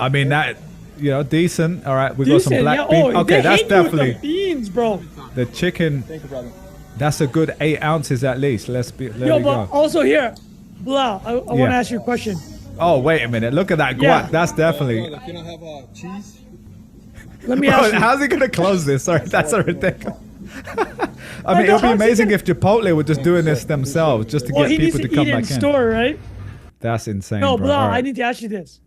[SPEAKER 2] I mean that. Decent. All right, we got some black beans.
[SPEAKER 1] Okay,
[SPEAKER 2] that's definitely
[SPEAKER 1] the beans, bro.
[SPEAKER 2] The chicken. Thank you, brother. That's a good 8 ounces at least. Let me go.
[SPEAKER 1] Also here, Bilal, I want to ask you a question.
[SPEAKER 2] Oh, wait a minute. Look at that guac. Yeah. That's definitely.
[SPEAKER 3] Can I have cheese?
[SPEAKER 1] Let me ask you.
[SPEAKER 2] How's he gonna close this? Sorry, that's so ridiculous. I mean, it would be amazing if Chipotle were just doing this themselves, just to get people to come back in.
[SPEAKER 1] Store, right?
[SPEAKER 2] That's insane.
[SPEAKER 1] No,
[SPEAKER 2] bro.
[SPEAKER 1] Bilal, I need to ask you this.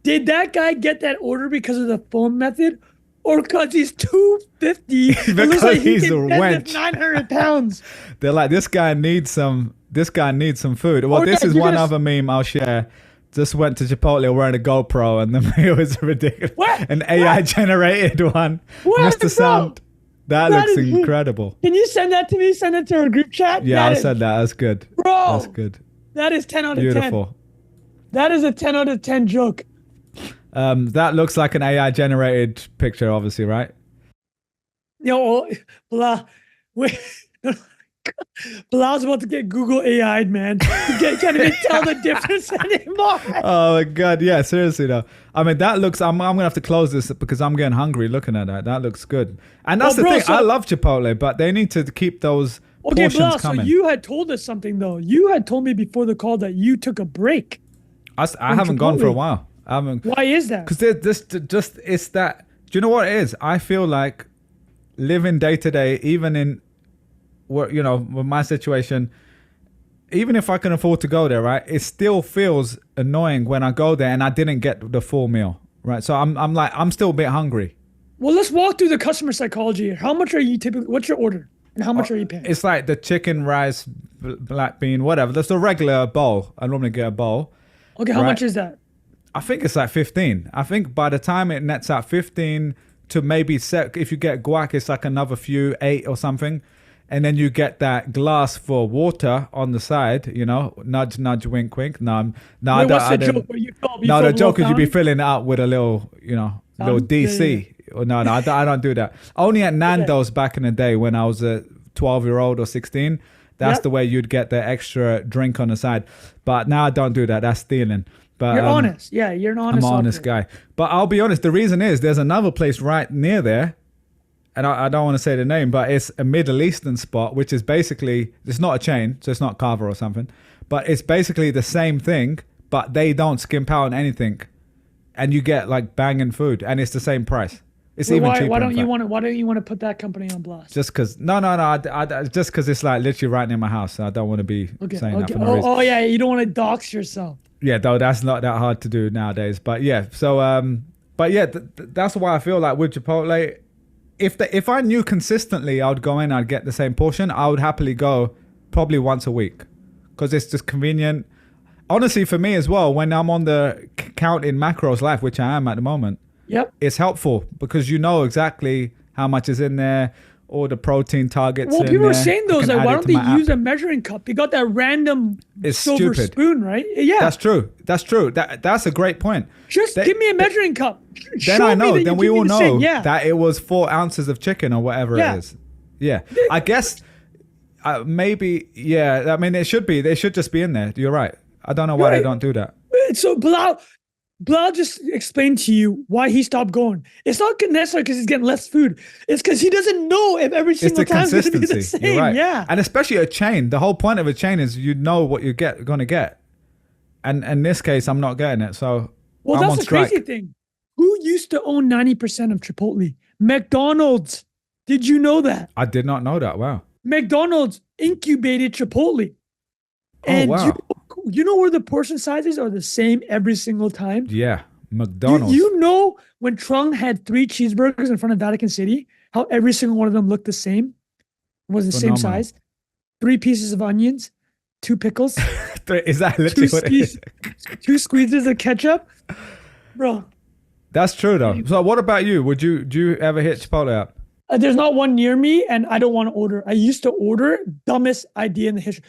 [SPEAKER 1] Did that guy get that order because of the phone method, or because he's 250?
[SPEAKER 2] Because like he's a wench.
[SPEAKER 1] 900 pounds.
[SPEAKER 2] They're like, this guy needs some food. Well, this is one other meme I'll share. Just went to Chipotle wearing a GoPro, and the meal is ridiculous.
[SPEAKER 1] What?
[SPEAKER 2] An AI generated one. Mr. Sound. That looks incredible.
[SPEAKER 1] Can you send that to me? Send it to our group chat.
[SPEAKER 2] Yeah, I'll send that. That's good.
[SPEAKER 1] Bro,
[SPEAKER 2] that's good.
[SPEAKER 1] That is 10 out of 10.
[SPEAKER 2] Beautiful.
[SPEAKER 1] That is a 10 out of 10 joke.
[SPEAKER 2] That looks like an AI generated picture, obviously, right?
[SPEAKER 1] Bilal's about to get Google AI'd, man. You can't even tell the difference anymore.
[SPEAKER 2] Oh my God, yeah, seriously though. I mean, that looks. I'm gonna have to close this because I'm getting hungry looking at that. That looks good. And that's the thing. I love Chipotle, but they need to keep those portions
[SPEAKER 1] Bilal,
[SPEAKER 2] coming.
[SPEAKER 1] So you had told us something though. You had told me before the call that you took a break.
[SPEAKER 2] I haven't gone for a while. I haven't.
[SPEAKER 1] Why is that?
[SPEAKER 2] Because it's that. Do you know what it is? I feel like living day to day, even in with my situation, even if I can afford to go there, right, it still feels annoying when I go there and I didn't get the full meal, right? So I'm still a bit hungry.
[SPEAKER 1] Well, let's walk through the customer psychology here. How much are you typically? What's your order, and how much are you paying?
[SPEAKER 2] It's like the chicken, rice, black bean, whatever. That's the regular bowl. I normally get a bowl.
[SPEAKER 1] Okay, how much is that?
[SPEAKER 2] I think it's like 15. I think by the time it nets out 15 to maybe set, if you get guac, it's like another few, 8 or something. And then you get that glass for water on the side, nudge, nudge, wink, wink. No,
[SPEAKER 1] what's the joke?
[SPEAKER 2] The joke is you be filling it up with a little, little DC. Yeah. No, I don't do that. Only at Nando's back in the day when I was a 12-year-old or 16. That's the way you'd get the extra drink on the side. But now I don't do that. That's stealing. But
[SPEAKER 1] you're honest. Yeah, you're an honest.
[SPEAKER 2] I'm an honest guy. But I'll be honest. The reason is there's another place right near there. And I don't want to say the name, but it's a Middle Eastern spot, which is basically, it's not a chain, so it's not Carver or something, but it's basically the same thing, but they don't skimp out on anything. And you get like banging food, and it's the same price. It's even cheaper.
[SPEAKER 1] Why don't you want to put that company on blast?
[SPEAKER 2] Just because, no, just because it's like literally right near my house. So I don't want to be saying that for no reason.
[SPEAKER 1] Oh yeah, you don't want to dox yourself.
[SPEAKER 2] Yeah, though that's not that hard to do nowadays. But yeah, so that's why I feel like with Chipotle, if I knew consistently I would go in, I'd get the same portion, I would happily go probably once a week because it's just convenient. Honestly, for me as well, when I'm on the counting macros life, which I am at the moment, it's helpful because you know exactly how much is in there, all the protein targets.
[SPEAKER 1] Well, people are saying those, like, why don't they use a measuring cup? You got that random silver spoon, right? Yeah,
[SPEAKER 2] that's true. That's a great point.
[SPEAKER 1] Just give me a measuring cup.
[SPEAKER 2] Then I know. Then we all know that it was 4 ounces of chicken or whatever it is. Yeah, I guess maybe. Yeah, I mean, it should be. They should just be in there. You're right. I don't know why they don't do that.
[SPEAKER 1] So Bilal just explained to you why he stopped going. It's not necessarily because he's getting less food. It's because he doesn't know if every single time is going to be the same.
[SPEAKER 2] You're right.
[SPEAKER 1] Yeah,
[SPEAKER 2] and especially a chain. The whole point of a chain is you know what you're going to get. And in this case, I'm not getting it. So
[SPEAKER 1] that's the crazy thing. Who used to own 90% of Chipotle? McDonald's. Did you know that?
[SPEAKER 2] I did not know that. Wow.
[SPEAKER 1] McDonald's incubated Chipotle. And
[SPEAKER 2] wow.
[SPEAKER 1] You know where the portion sizes are the same every single time?
[SPEAKER 2] Yeah, McDonald's.
[SPEAKER 1] You know when Trung had 3 cheeseburgers in front of Vatican City, how every single one of them looked the same? Was the same size? 3 pieces of onions, 2 pickles.
[SPEAKER 2] Is that
[SPEAKER 1] two,
[SPEAKER 2] literally what it is?
[SPEAKER 1] two squeezes of ketchup, bro.
[SPEAKER 2] That's true though. So what about you? Do you ever hit Chipotle up?
[SPEAKER 1] There's not one near me, and I don't want to order. I used to order. Dumbest idea in the history.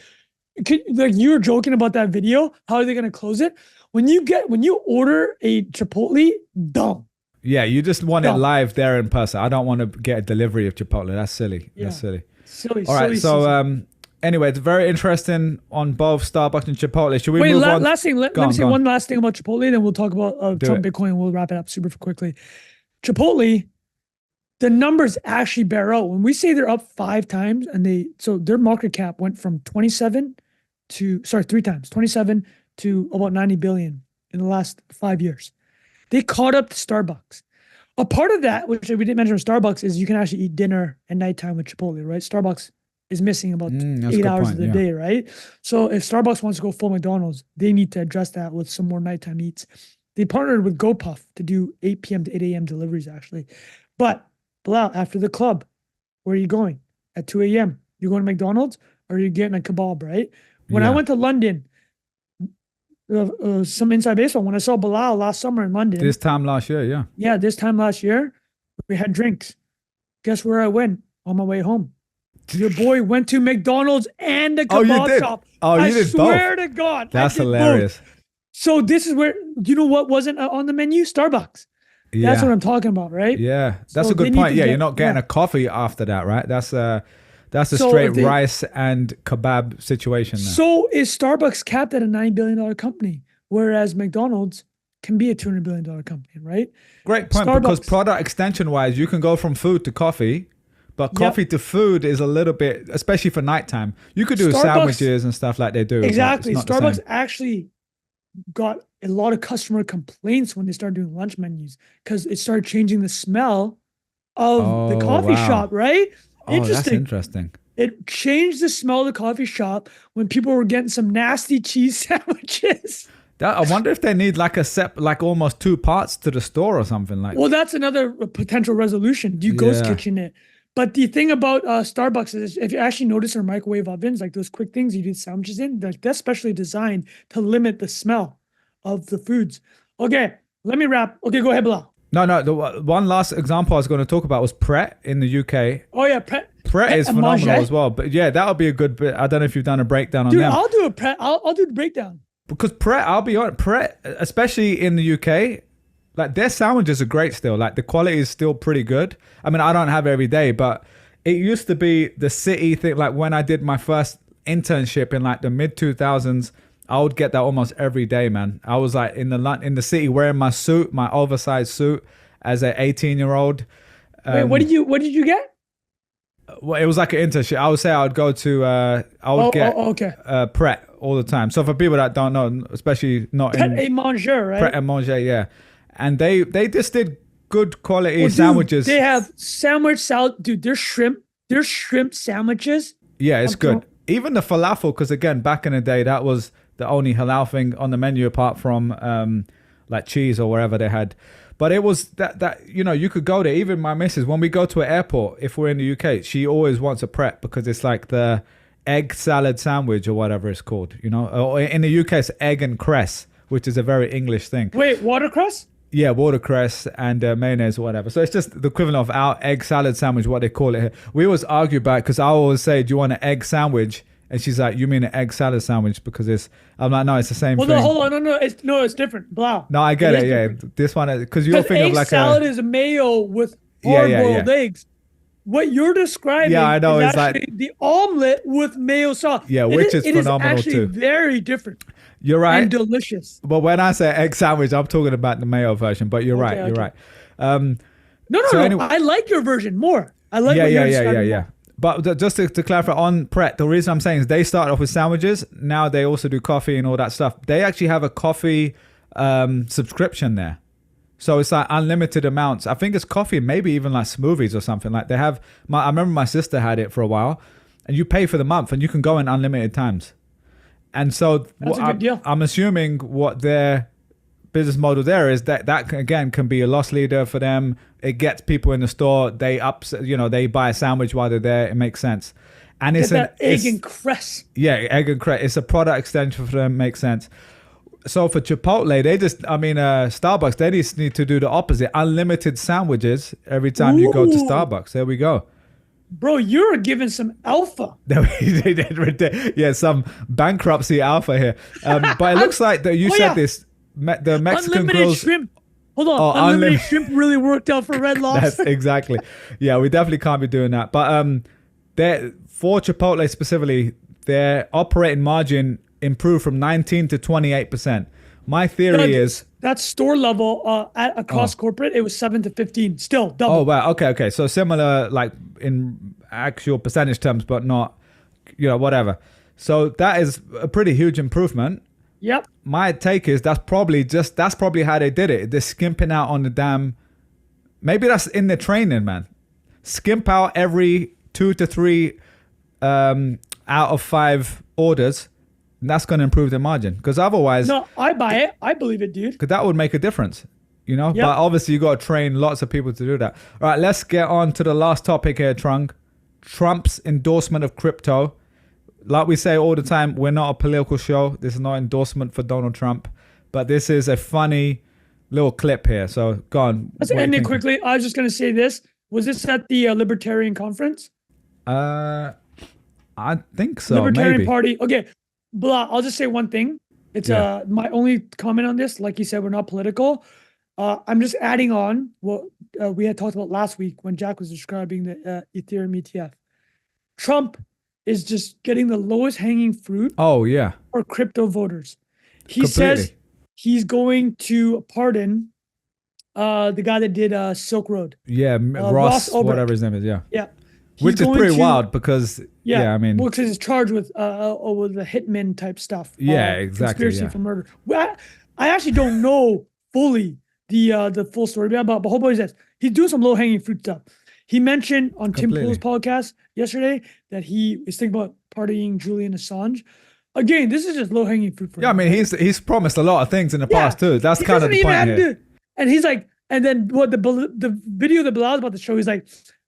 [SPEAKER 1] Like you were joking about that video. How are they gonna close it? When you order a Chipotle, dumb.
[SPEAKER 2] Yeah, you just want it live there in person. I don't want to get a delivery of Chipotle. That's silly.
[SPEAKER 1] Yeah.
[SPEAKER 2] That's silly.
[SPEAKER 1] Silly.
[SPEAKER 2] All right. So anyway, it's very interesting on both Starbucks and Chipotle. Should we move on?
[SPEAKER 1] Last thing. Let me say one last thing about Chipotle, then we'll talk about Trump Bitcoin. We'll wrap it up super quickly. Chipotle, the numbers actually bear out. When we say they're up 5 times, so their market cap went from 3 times, 27 to about 90 billion in the last 5 years. They caught up to Starbucks. A part of that, which we didn't mention with Starbucks, is you can actually eat dinner at nighttime with Chipotle, right? Starbucks is missing about 8 hours of the day, right? So if Starbucks wants to go full McDonald's, they need to address that with some more nighttime eats. They partnered with GoPuff to do 8 p.m. to 8 a.m. deliveries, actually. But Bilal, after the club, where are you going? At 2 a.m., you going to McDonald's or are you getting a kebab, right? When I went to London, some inside baseball, when I saw Bilal last summer in London.
[SPEAKER 2] This time last year, yeah.
[SPEAKER 1] Yeah, this time last year, we had drinks. Guess where I went on my way home? Your boy went to McDonald's and the kebab shop.
[SPEAKER 2] Oh, you did both?
[SPEAKER 1] I swear to God.
[SPEAKER 2] That's hilarious.
[SPEAKER 1] Both. So this is where, you know what wasn't on the menu? Starbucks. Yeah. That's what I'm talking about, right?
[SPEAKER 2] Yeah, that's a good point. Yeah, you're not getting a coffee after that, right? That's a straight rice and kebab situation now.
[SPEAKER 1] So is Starbucks capped at a $9 billion company, whereas McDonald's can be a $200 billion company, right?
[SPEAKER 2] Great point, because product extension-wise, you can go from food to coffee, but coffee to food is a little bit, especially for nighttime. You could do sandwiches and stuff like they do.
[SPEAKER 1] Exactly. Starbucks actually got a lot of customer complaints when they started doing lunch menus because it started changing the smell of the coffee shop, right?
[SPEAKER 2] That's interesting.
[SPEAKER 1] It changed the smell of the coffee shop when people were getting some nasty cheese sandwiches.
[SPEAKER 2] I wonder if they need like almost 2 parts to the store or something like that.
[SPEAKER 1] Well, that's another potential resolution. Do you ghost kitchen it? But the thing about Starbucks is if you actually notice their microwave ovens, like those quick things you do sandwiches in, that's specially designed to limit the smell of the foods. Okay, let me wrap. Okay, go ahead, Bilal.
[SPEAKER 2] No, the one last example I was going to talk about was Pret in the UK.
[SPEAKER 1] Oh yeah, Pret
[SPEAKER 2] is phenomenal as well. But yeah, that'll be a good bit. I don't know if you've done a breakdown on them.
[SPEAKER 1] Dude, I'll do a Pret. I'll do the breakdown.
[SPEAKER 2] Because Pret, I'll be honest, Pret, especially in the UK, like their sandwiches are great still. Like the quality is still pretty good. I mean, I don't have it every day, but it used to be the city thing. Like when I did my first internship in like the mid 2000s, I would get that almost every day, man. I was like in the city wearing my suit, my oversized suit as an 18-year-old.
[SPEAKER 1] Wait, what did you get?
[SPEAKER 2] Well, it was like an internship. I would say I would go to get Pret all the time. So for people that don't know, especially not
[SPEAKER 1] Pret et Manger, right?
[SPEAKER 2] Pret et Manger, yeah. And they just did good quality sandwiches.
[SPEAKER 1] They have sandwich salad, dude. Their shrimp sandwiches.
[SPEAKER 2] Yeah, it's good. Even the falafel, because again, back in the day, that was the only halal thing on the menu apart from like cheese or wherever they had. But it was that you could go there. Even my missus, when we go to an airport, if we're in the UK, she always wants a Pret because it's like the egg salad sandwich or whatever it's called. Or in the UK, it's egg and cress, which is a very English thing.
[SPEAKER 1] Wait, watercress?
[SPEAKER 2] Yeah, watercress and mayonnaise or whatever. So it's just the equivalent of our egg salad sandwich, what they call it here. We always argue about it because I always say, do you want an egg sandwich? And she's like, you mean an egg salad sandwich? Because I'm like, no, it's the same thing.
[SPEAKER 1] Well, no, hold on. No, it's different. Blah.
[SPEAKER 2] No, I get it. Yeah. This one, because you're thinking of like
[SPEAKER 1] salad is a mayo with hard-boiled eggs. What you're describing
[SPEAKER 2] I know,
[SPEAKER 1] is
[SPEAKER 2] it's
[SPEAKER 1] actually like the omelet with mayo sauce.
[SPEAKER 2] Yeah, which is phenomenal
[SPEAKER 1] it is actually
[SPEAKER 2] too.
[SPEAKER 1] Very different.
[SPEAKER 2] You're right.
[SPEAKER 1] And delicious.
[SPEAKER 2] But when I say egg sandwich, I'm talking about the mayo version. But you're right. You're right.
[SPEAKER 1] No. Anyway, I like your version more. I like what you're describing. Yeah.
[SPEAKER 2] But just to clarify on Pret, the reason I'm saying is they started off with sandwiches. Now they also do coffee and all that stuff. They actually have a coffee subscription there. So it's like unlimited amounts. I think it's coffee, maybe even like smoothies or something. Like they have, I remember my sister had it for a while, and you pay for the month and you can go in unlimited times. And so
[SPEAKER 1] that's a good deal.
[SPEAKER 2] I'm assuming what their business model there is that again can be a loss leader for them. It gets people in the store. They buy a sandwich while they're there. It makes sense. And
[SPEAKER 1] Get
[SPEAKER 2] it's
[SPEAKER 1] that egg
[SPEAKER 2] it's,
[SPEAKER 1] and cress.
[SPEAKER 2] yeah, egg and cress. It's a product extension for them. Makes sense. So for Chipotle, Starbucks, they just need to do the opposite. Unlimited sandwiches every time you go to
[SPEAKER 1] Ooh.
[SPEAKER 2] Starbucks. There we go.
[SPEAKER 1] Bro, you're giving some alpha.
[SPEAKER 2] Yeah, some bankruptcy alpha here. But it looks like that you
[SPEAKER 1] Oh,
[SPEAKER 2] said
[SPEAKER 1] yeah.
[SPEAKER 2] this. The Mexican
[SPEAKER 1] Unlimited
[SPEAKER 2] grills.
[SPEAKER 1] shrimp. Hold on.
[SPEAKER 2] Oh,
[SPEAKER 1] Unlimited shrimp really worked out for Red
[SPEAKER 2] That's
[SPEAKER 1] Lobster.
[SPEAKER 2] exactly. Yeah, we definitely can't be doing that. But for Chipotle specifically, their operating margin improved from 19 to 28%. My theory is
[SPEAKER 1] That's store level. Across corporate, it was 7 to 15. Still double.
[SPEAKER 2] oh wow, okay. So similar like in actual percentage terms, but not whatever. So that is a pretty huge improvement.
[SPEAKER 1] Yep.
[SPEAKER 2] My take is that's probably how they did it. They're skimping out on the damn. Maybe that's in their training, man. Skimp out every 2 to 3 out of 5 orders. And that's going to improve their margin. Because otherwise,
[SPEAKER 1] No, I buy it. I believe it, dude.
[SPEAKER 2] because that would make a difference,
[SPEAKER 1] Yep.
[SPEAKER 2] But obviously you got to train lots of people to do that. All right, let's get on to the last topic here, Trunk. Trump's endorsement of crypto. Like we say all the time, we're not a political show. This is not endorsement for Donald Trump, but this is a funny little clip here. So go on.
[SPEAKER 1] Let's
[SPEAKER 2] What do you
[SPEAKER 1] end it
[SPEAKER 2] think?
[SPEAKER 1] quickly. I was just going to say this. Was this at the Libertarian Conference?
[SPEAKER 2] I think so.
[SPEAKER 1] Libertarian
[SPEAKER 2] Maybe.
[SPEAKER 1] Party. Okay. Blah. I'll just say one thing. It's
[SPEAKER 2] Yeah.
[SPEAKER 1] my only comment on this. Like you said, we're not political. I'm just adding on what we had talked about last week when Jack was describing the Ethereum ETF. Trump is just getting the lowest hanging fruit
[SPEAKER 2] Oh yeah.
[SPEAKER 1] for crypto voters. He
[SPEAKER 2] Completely.
[SPEAKER 1] says he's going to pardon the guy that did Silk Road.
[SPEAKER 2] Yeah,
[SPEAKER 1] Ross
[SPEAKER 2] Ross,
[SPEAKER 1] Ulbricht.
[SPEAKER 2] whatever his name is. Yeah.
[SPEAKER 1] Yeah. He's
[SPEAKER 2] Which is
[SPEAKER 1] going
[SPEAKER 2] pretty
[SPEAKER 1] to-
[SPEAKER 2] wild because I mean,
[SPEAKER 1] well, because he's charged with the hitman type stuff.
[SPEAKER 2] Yeah, exactly,
[SPEAKER 1] Conspiracy
[SPEAKER 2] yeah.
[SPEAKER 1] for murder. Well, I actually don't know fully the full story, but whole boy says he's doing some low hanging fruit stuff. He mentioned on Tim
[SPEAKER 2] Completely.
[SPEAKER 1] Pool's podcast yesterday that he is thinking about partying Julian Assange. Again, this is just low hanging fruit for him.
[SPEAKER 2] yeah, I mean, he's promised a lot of things in the
[SPEAKER 1] Yeah,
[SPEAKER 2] past too. That's
[SPEAKER 1] he
[SPEAKER 2] kind of
[SPEAKER 1] doesn't
[SPEAKER 2] the
[SPEAKER 1] even
[SPEAKER 2] point
[SPEAKER 1] have to
[SPEAKER 2] here.
[SPEAKER 1] do it. And he's like, and then what the video that Bilal's about to show, he's like,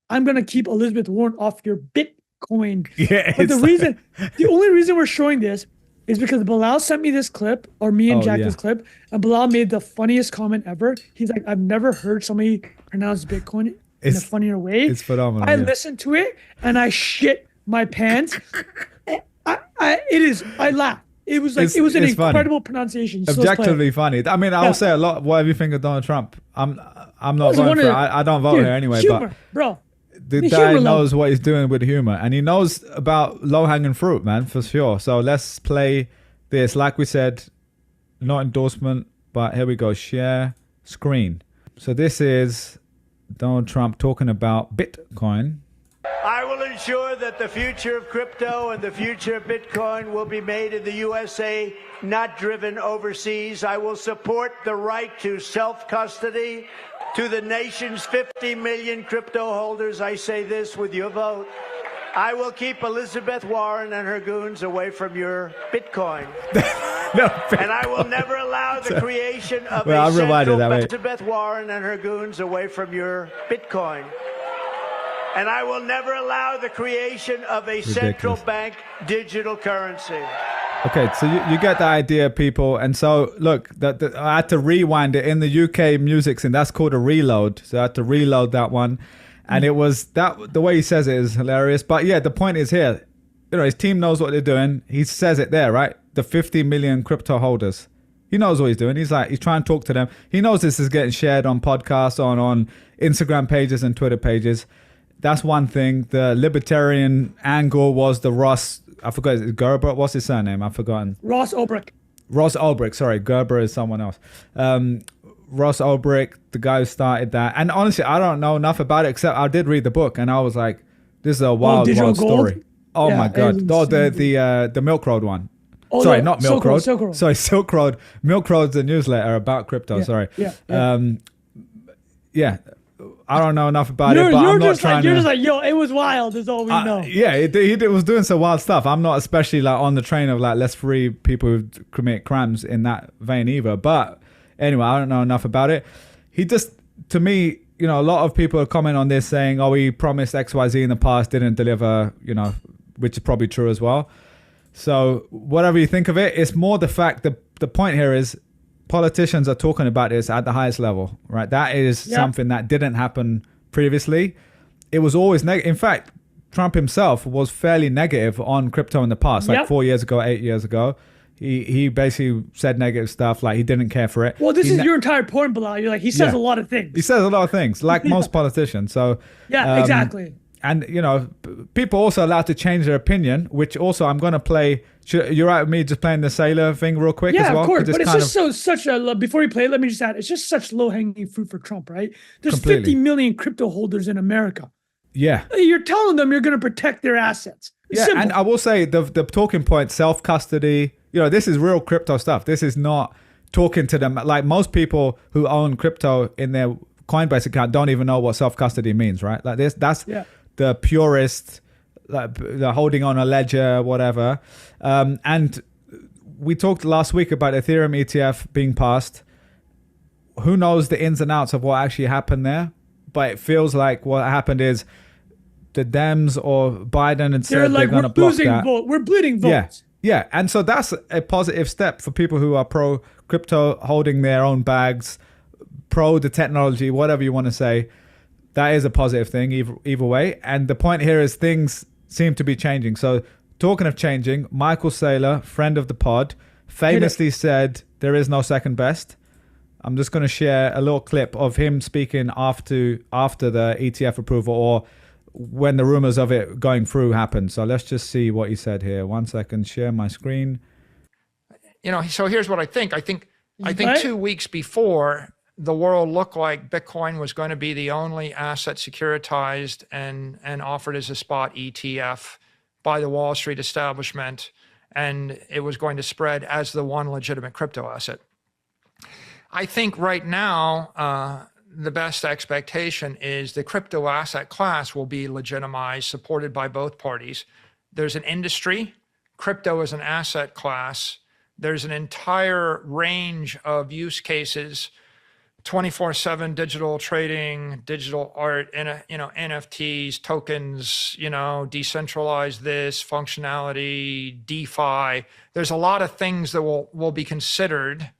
[SPEAKER 1] I'm gonna keep Elizabeth Warren off your Bitcoin.
[SPEAKER 2] Yeah,
[SPEAKER 1] But the
[SPEAKER 2] it's like-
[SPEAKER 1] the only reason we're showing this is because Bilal sent me this clip, or me and
[SPEAKER 2] Oh,
[SPEAKER 1] Jack
[SPEAKER 2] yeah.
[SPEAKER 1] this clip, and Bilal made the funniest comment ever. He's like, I've never heard somebody pronounce Bitcoin in a
[SPEAKER 2] It's-
[SPEAKER 1] funnier way.
[SPEAKER 2] it's phenomenal,
[SPEAKER 1] I
[SPEAKER 2] yeah.
[SPEAKER 1] listened to it and I shit my pants. I laughed. It was like
[SPEAKER 2] It's-
[SPEAKER 1] it was an
[SPEAKER 2] it's funny.
[SPEAKER 1] incredible pronunciation. So let's play it.
[SPEAKER 2] Objectively funny. I mean, I
[SPEAKER 1] Yeah.
[SPEAKER 2] will say a lot. Whatever you think of Donald Trump, I'm not
[SPEAKER 1] was
[SPEAKER 2] voting
[SPEAKER 1] one
[SPEAKER 2] for.
[SPEAKER 1] of the-
[SPEAKER 2] I don't vote
[SPEAKER 1] Dude,
[SPEAKER 2] here anyway.
[SPEAKER 1] humor,
[SPEAKER 2] But
[SPEAKER 1] bro.
[SPEAKER 2] the
[SPEAKER 1] The
[SPEAKER 2] guy
[SPEAKER 1] humor level.
[SPEAKER 2] knows what he's doing with humor, and he knows about low hanging fruit, man, for sure. So let's play this. Like we said, not endorsement, but here we go. Share screen. So this is Donald Trump talking about Bitcoin.
[SPEAKER 3] I will ensure that the future of crypto and the future of Bitcoin will be made in the USA, not driven overseas. I will support the right to self-custody to the nation's 50 million crypto holders. I say this with your vote. I will keep Elizabeth Warren and her goons away from your Bitcoin.
[SPEAKER 2] No,
[SPEAKER 3] And I will never allow the creation of
[SPEAKER 2] Well,
[SPEAKER 3] a
[SPEAKER 2] I'll rewind it
[SPEAKER 3] central
[SPEAKER 2] that way.
[SPEAKER 3] Elizabeth Warren and her goons away from your Bitcoin. And I will never allow the creation of a central
[SPEAKER 2] Ridiculous.
[SPEAKER 3] bank digital currency.
[SPEAKER 2] Okay, so you get the idea, people. And so, look, I had to rewind it in the UK music scene. That's called a reload. So I had to reload that one. And it was the way he says it is hilarious. But yeah, the point is here, his team knows what they're doing. He says it there, right? The 50 million crypto holders. He knows what he's doing. He's trying to talk to them. He knows this is getting shared on podcasts, on Instagram pages and Twitter pages. That's one thing. The libertarian angle was the Ross, I forgot, is it Gerber? What's his surname? I've forgotten.
[SPEAKER 1] Ross Ulbricht.
[SPEAKER 2] Ross Ulbricht, sorry. Gerber is someone else. Ross Ulbricht, the guy who started that. And honestly, I don't know enough about it, except I did read the book and I was like, this is a wild,
[SPEAKER 1] Digital
[SPEAKER 2] wild
[SPEAKER 1] Gold?
[SPEAKER 2] story. Oh
[SPEAKER 1] Yeah,
[SPEAKER 2] my God.
[SPEAKER 1] it's
[SPEAKER 2] Oh, the Milk Road one.
[SPEAKER 1] Oh,
[SPEAKER 2] Sorry,
[SPEAKER 1] yeah,
[SPEAKER 2] not Milk
[SPEAKER 1] Silk Road,
[SPEAKER 2] Road.
[SPEAKER 1] Silk Road.
[SPEAKER 2] Sorry, Silk Road. Milk Road's a newsletter about crypto. Sorry.
[SPEAKER 1] Yeah.
[SPEAKER 2] Yeah. I don't know enough about
[SPEAKER 1] You're,
[SPEAKER 2] it, but
[SPEAKER 1] you're
[SPEAKER 2] I'm not
[SPEAKER 1] just
[SPEAKER 2] trying
[SPEAKER 1] like you're
[SPEAKER 2] to.
[SPEAKER 1] just like, yo, it was wild. Is all we know.
[SPEAKER 2] Yeah, he was doing some wild stuff. I'm not especially like on the train of like let's free people who commit crimes in that vein either. But anyway, I don't know enough about it. He just, to me, a lot of people comment on this saying, "Oh, he promised XYZ in the past, didn't deliver." which is probably true as well. So whatever you think of it, it's more the fact that the point here is politicians are talking about this at the highest level, right? That is something that didn't happen previously. It was always negative. In fact, Trump himself was fairly negative on crypto in the past, like 4 years ago, 8 years ago. He basically said negative stuff, like he didn't care for it.
[SPEAKER 1] Well, this is your entire point, Bilal. You're like, he says a lot of things.
[SPEAKER 2] He says a lot of things, like most politicians. So
[SPEAKER 1] exactly.
[SPEAKER 2] And, you know, people are also allowed to change their opinion, which also I'm going to play. You're right with me just playing the sailor thing real quick as well?
[SPEAKER 1] Yeah, of course. But it's just such a, before we play it, let me just add, it's just such low-hanging fruit for Trump, right? There's 50 million crypto holders in America.
[SPEAKER 2] Yeah.
[SPEAKER 1] You're telling them you're going to protect their assets. It's simple.
[SPEAKER 2] And I will say the talking point, self-custody, you know, this is real crypto stuff. This is not talking to them. Like most people who own crypto in their Coinbase account don't even know what self-custody means, right? Like that's the purest, like the holding on a ledger, whatever. And we talked last week about Ethereum ETF being passed. Who knows the ins and outs of what actually happened there? But it feels like what happened is the Dems or Biden and said they're going to block that.
[SPEAKER 1] We're bleeding votes.
[SPEAKER 2] Yeah. And so that's a positive step for people who are pro crypto, holding their own bags, pro the technology, whatever you want to say. That is a positive thing either way. And the point here is things seem to be changing. So talking of changing, Michael Saylor, friend of the pod, famously said there is no second best. I'm just going to share a little clip of him speaking after the ETF approval, or when the rumors of it going through happened. So let's just see what he said here. 1 second, share my screen.
[SPEAKER 4] You know, so here's what I think. I think 2 weeks before, the world looked like Bitcoin was going to be the only asset securitized and offered as a spot ETF by the Wall Street establishment, and it was going to spread as the one legitimate crypto asset. I think right now, the best expectation is the crypto asset class will be legitimized, supported by both parties. There's an industry. Crypto is an asset class. There's an entire range of use cases, 24/7 digital trading, digital art, NFTs, tokens, decentralized this, functionality, DeFi. There's a lot of things that will be considered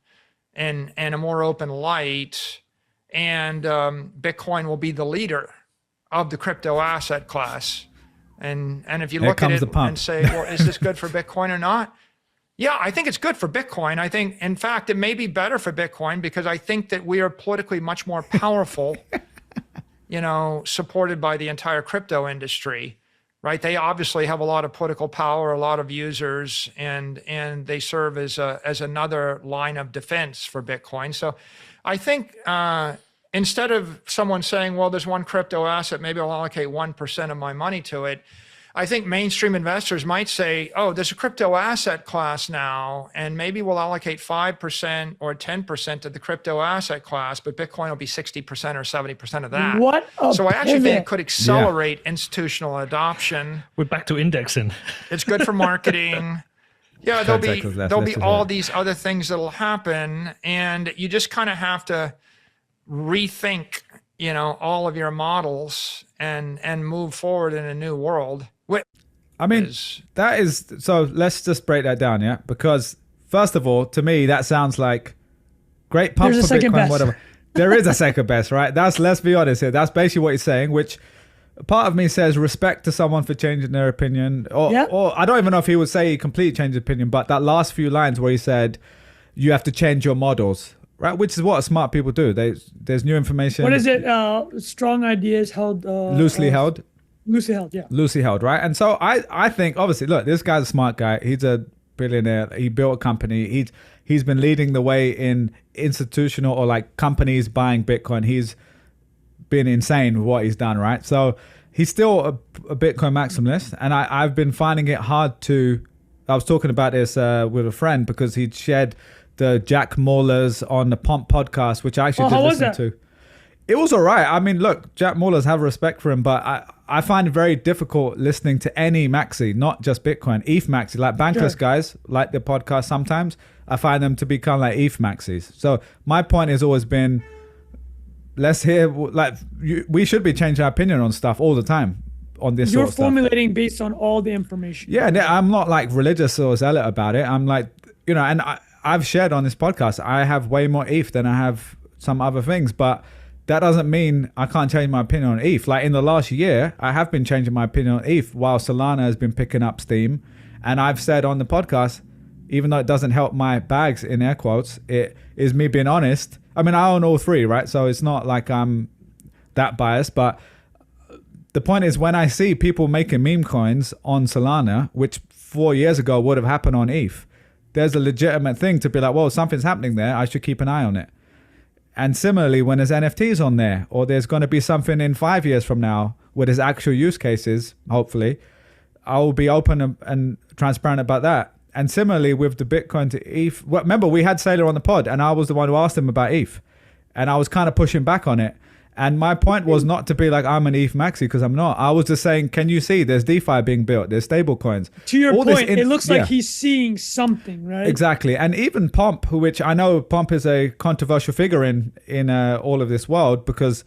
[SPEAKER 4] in a more open light, and Bitcoin will be the leader of the crypto asset class. And if you look at it and say, well, is this good for Bitcoin or not? Yeah, I think it's good for Bitcoin. I think, in fact, it may be better for Bitcoin because I think that we are politically much more powerful, supported by the entire crypto industry, right? They obviously have a lot of political power, a lot of users, and they serve as another line of defense for Bitcoin. So I think instead of someone saying, well, there's one crypto asset, maybe I'll allocate 1% of my money to it, I think mainstream investors might say, oh, there's a crypto asset class now, and maybe we'll allocate 5% or 10% to the crypto asset class, but Bitcoin will be 60% or 70% of that. So I actually think it could accelerate institutional adoption.
[SPEAKER 5] We're back to indexing.
[SPEAKER 4] It's good for marketing. Yeah, there'll be all these other things that'll happen, and you just kind of have to rethink, all of your models and move forward in a new world.
[SPEAKER 2] I mean, that is, so let's just break that down, yeah? Because first of all, to me, that sounds like great pump for Bitcoin, whatever. There is a second best, right? Let's be honest here. That's basically what he's saying, which part of me says respect to someone for changing their opinion. Or I don't even know if he would say he completely changed his opinion, but that last few lines where he said, you have to change your models, right? Which is what smart people do. There's new information.
[SPEAKER 1] What is it? Strong ideas held...
[SPEAKER 2] loosely held.
[SPEAKER 1] Loosely held, yeah.
[SPEAKER 2] Loosely held, right? And so I think, obviously, look, this guy's a smart guy. He's a billionaire. He built a company. He's been leading the way in institutional or like companies buying Bitcoin. He's been insane with what he's done, right? So he's still a Bitcoin maximalist. And I've been finding it hard to... I was talking about this with a friend because he'd shared the Jack Mallers on the Pump podcast, which I actually did listen to. It was all right. I mean, look, Jack Mallers, have respect for him, but I find it very difficult listening to any maxi, not just Bitcoin, ETH maxi, like bankless guys, like the podcast sometimes. I find them to be kind of like ETH maxis. So my point has always been, let's hear, we should be changing our opinion on stuff all the time. on this
[SPEAKER 1] You're
[SPEAKER 2] sort of stuff.
[SPEAKER 1] formulating based on all the information.
[SPEAKER 2] Yeah, I'm not like religious or zealot about it. I'm like, and I've shared on this podcast, I have way more ETH than I have some other things, but that doesn't mean I can't change my opinion on ETH. Like in the last year, I have been changing my opinion on ETH while Solana has been picking up steam. And I've said on the podcast, even though it doesn't help my bags in air quotes, it is me being honest. I mean, I own all three, right? So it's not like I'm that biased, but the point is when I see people making meme coins on Solana, which 4 years ago would have happened on ETH, there's a legitimate thing to be like, well, something's happening there. I should keep an eye on it. And similarly, when there's NFTs on there, or there's going to be something in 5 years from now where there's actual use cases, hopefully, I will be open and transparent about that. And similarly with the Bitcoin to ETH, well, remember we had Sailor on the pod and I was the one who asked him about ETH. And I was kind of pushing back on it. And my point was not to be like, I'm an ETH maxi, because I'm not. I was just saying, can you see there's DeFi being built? There's stable coins.
[SPEAKER 1] To your point, it looks like he's seeing something, right?
[SPEAKER 2] Exactly. And even Pomp, which I know Pomp is a controversial figure in all of this world because,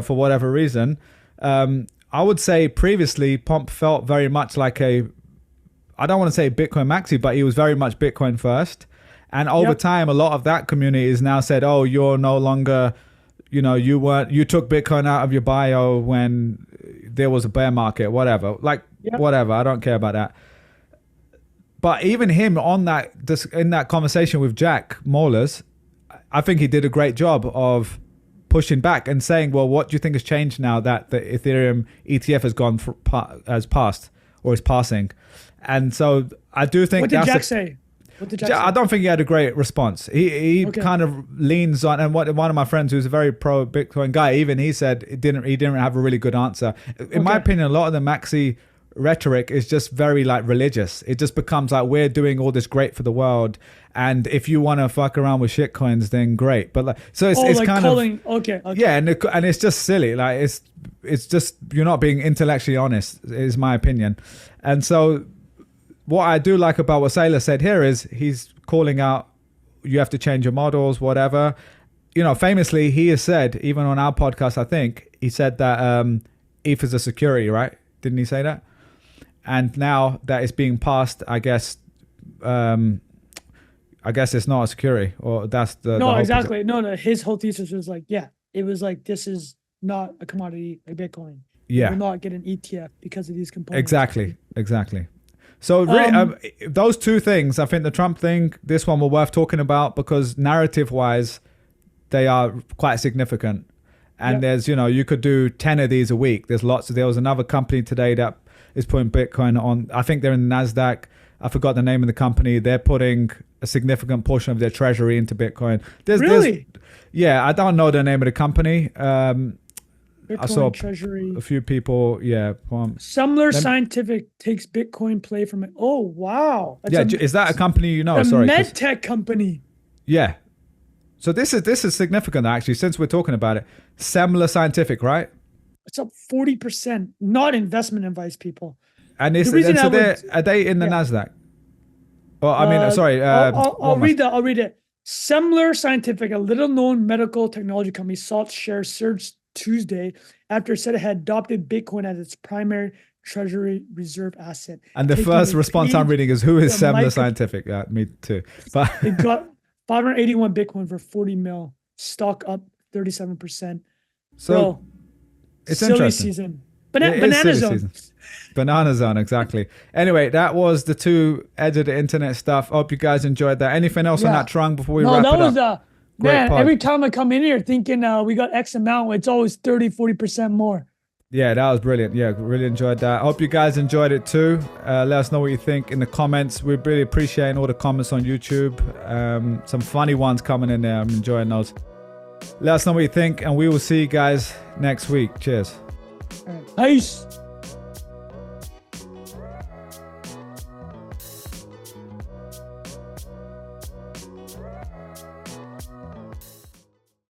[SPEAKER 2] for whatever reason, I would say previously Pomp felt very much like I don't want to say Bitcoin maxi, but he was very much Bitcoin first. And over time, a lot of that community is now said, oh, you're no longer... you took Bitcoin out of your bio when there was a bear market, whatever. Whatever. I don't care about that. But even him in that conversation with Jack Mollers, I think he did a great job of pushing back and saying, well, what do you think has changed now that the Ethereum ETF has passed or is passing? And so I do think
[SPEAKER 1] what did Jack say?
[SPEAKER 2] I don't think he had a great response. He kind of leans on, and one of my friends who's a very pro Bitcoin guy, even he said he didn't have a really good answer. In my opinion, a lot of the maxi rhetoric is just very like religious. It just becomes like, we're doing all this great for the world, and if you want to fuck around with shit coins, then great. But like, so it's like kind calling, of yeah, and it's just silly. Like it's just, you're not being intellectually honest, is my opinion. And so what I do like about what Sailor said here is he's calling out, you have to change your models, whatever. Famously, he has said, even on our podcast, I think, he said that ETH is a security, right? Didn't he say that? And now that it's being passed, I guess it's not a security, or that's the...
[SPEAKER 1] No, exactly. No, his whole thesis was like, it was like, this is not a commodity like Bitcoin.
[SPEAKER 2] Yeah.
[SPEAKER 1] We'll not get an ETF because of these components.
[SPEAKER 2] Exactly. So really, those two things, I think the Trump thing, this one were worth talking about because narrative-wise, they are quite significant. And there's, you could do 10 of these a week. There was another company today that is putting Bitcoin on. I think they're in the NASDAQ. I forgot the name of the company. They're putting a significant portion of their treasury into Bitcoin.
[SPEAKER 1] Really?
[SPEAKER 2] Yeah, I don't know the name of the company.
[SPEAKER 1] Bitcoin
[SPEAKER 2] I saw
[SPEAKER 1] treasury.
[SPEAKER 2] a few people,
[SPEAKER 1] Semler Scientific takes Bitcoin play from it. Oh, wow.
[SPEAKER 2] Is that a company you know?
[SPEAKER 1] A
[SPEAKER 2] Sorry,
[SPEAKER 1] medtech company.
[SPEAKER 2] Yeah. So this is significant actually, since we're talking about it. Semler Scientific, right?
[SPEAKER 1] It's up 40%. Not investment advice, people.
[SPEAKER 2] And are they in the NASDAQ? Well, I mean, sorry.
[SPEAKER 1] I'll read it. Semler Scientific, a little-known medical technology company, saw its shares surge Tuesday after it said it had adopted Bitcoin as its primary treasury reserve asset.
[SPEAKER 2] And the first response I'm reading is, who is Semler Scientific? Me too. But
[SPEAKER 1] it got 581 Bitcoin for 40 mil. Stock up 37%.
[SPEAKER 2] So it's
[SPEAKER 1] silly
[SPEAKER 2] interesting.
[SPEAKER 1] Season. Banana zone.
[SPEAKER 2] Banana zone, exactly. Anyway, that was the two edge of the internet stuff. Hope you guys enjoyed that. Anything else on that, Trung, before we wrap it up?
[SPEAKER 1] Man, every time I come in here thinking we got X amount, it's always 30-40% more.
[SPEAKER 2] Yeah, that was brilliant. Yeah, really enjoyed that. I hope you guys enjoyed it too. Let us know what you think in the comments. We're really appreciating all the comments on YouTube. Some funny ones coming in there. I'm enjoying those. Let us know what you think, and we will see you guys next week. Cheers.
[SPEAKER 1] All right. Peace.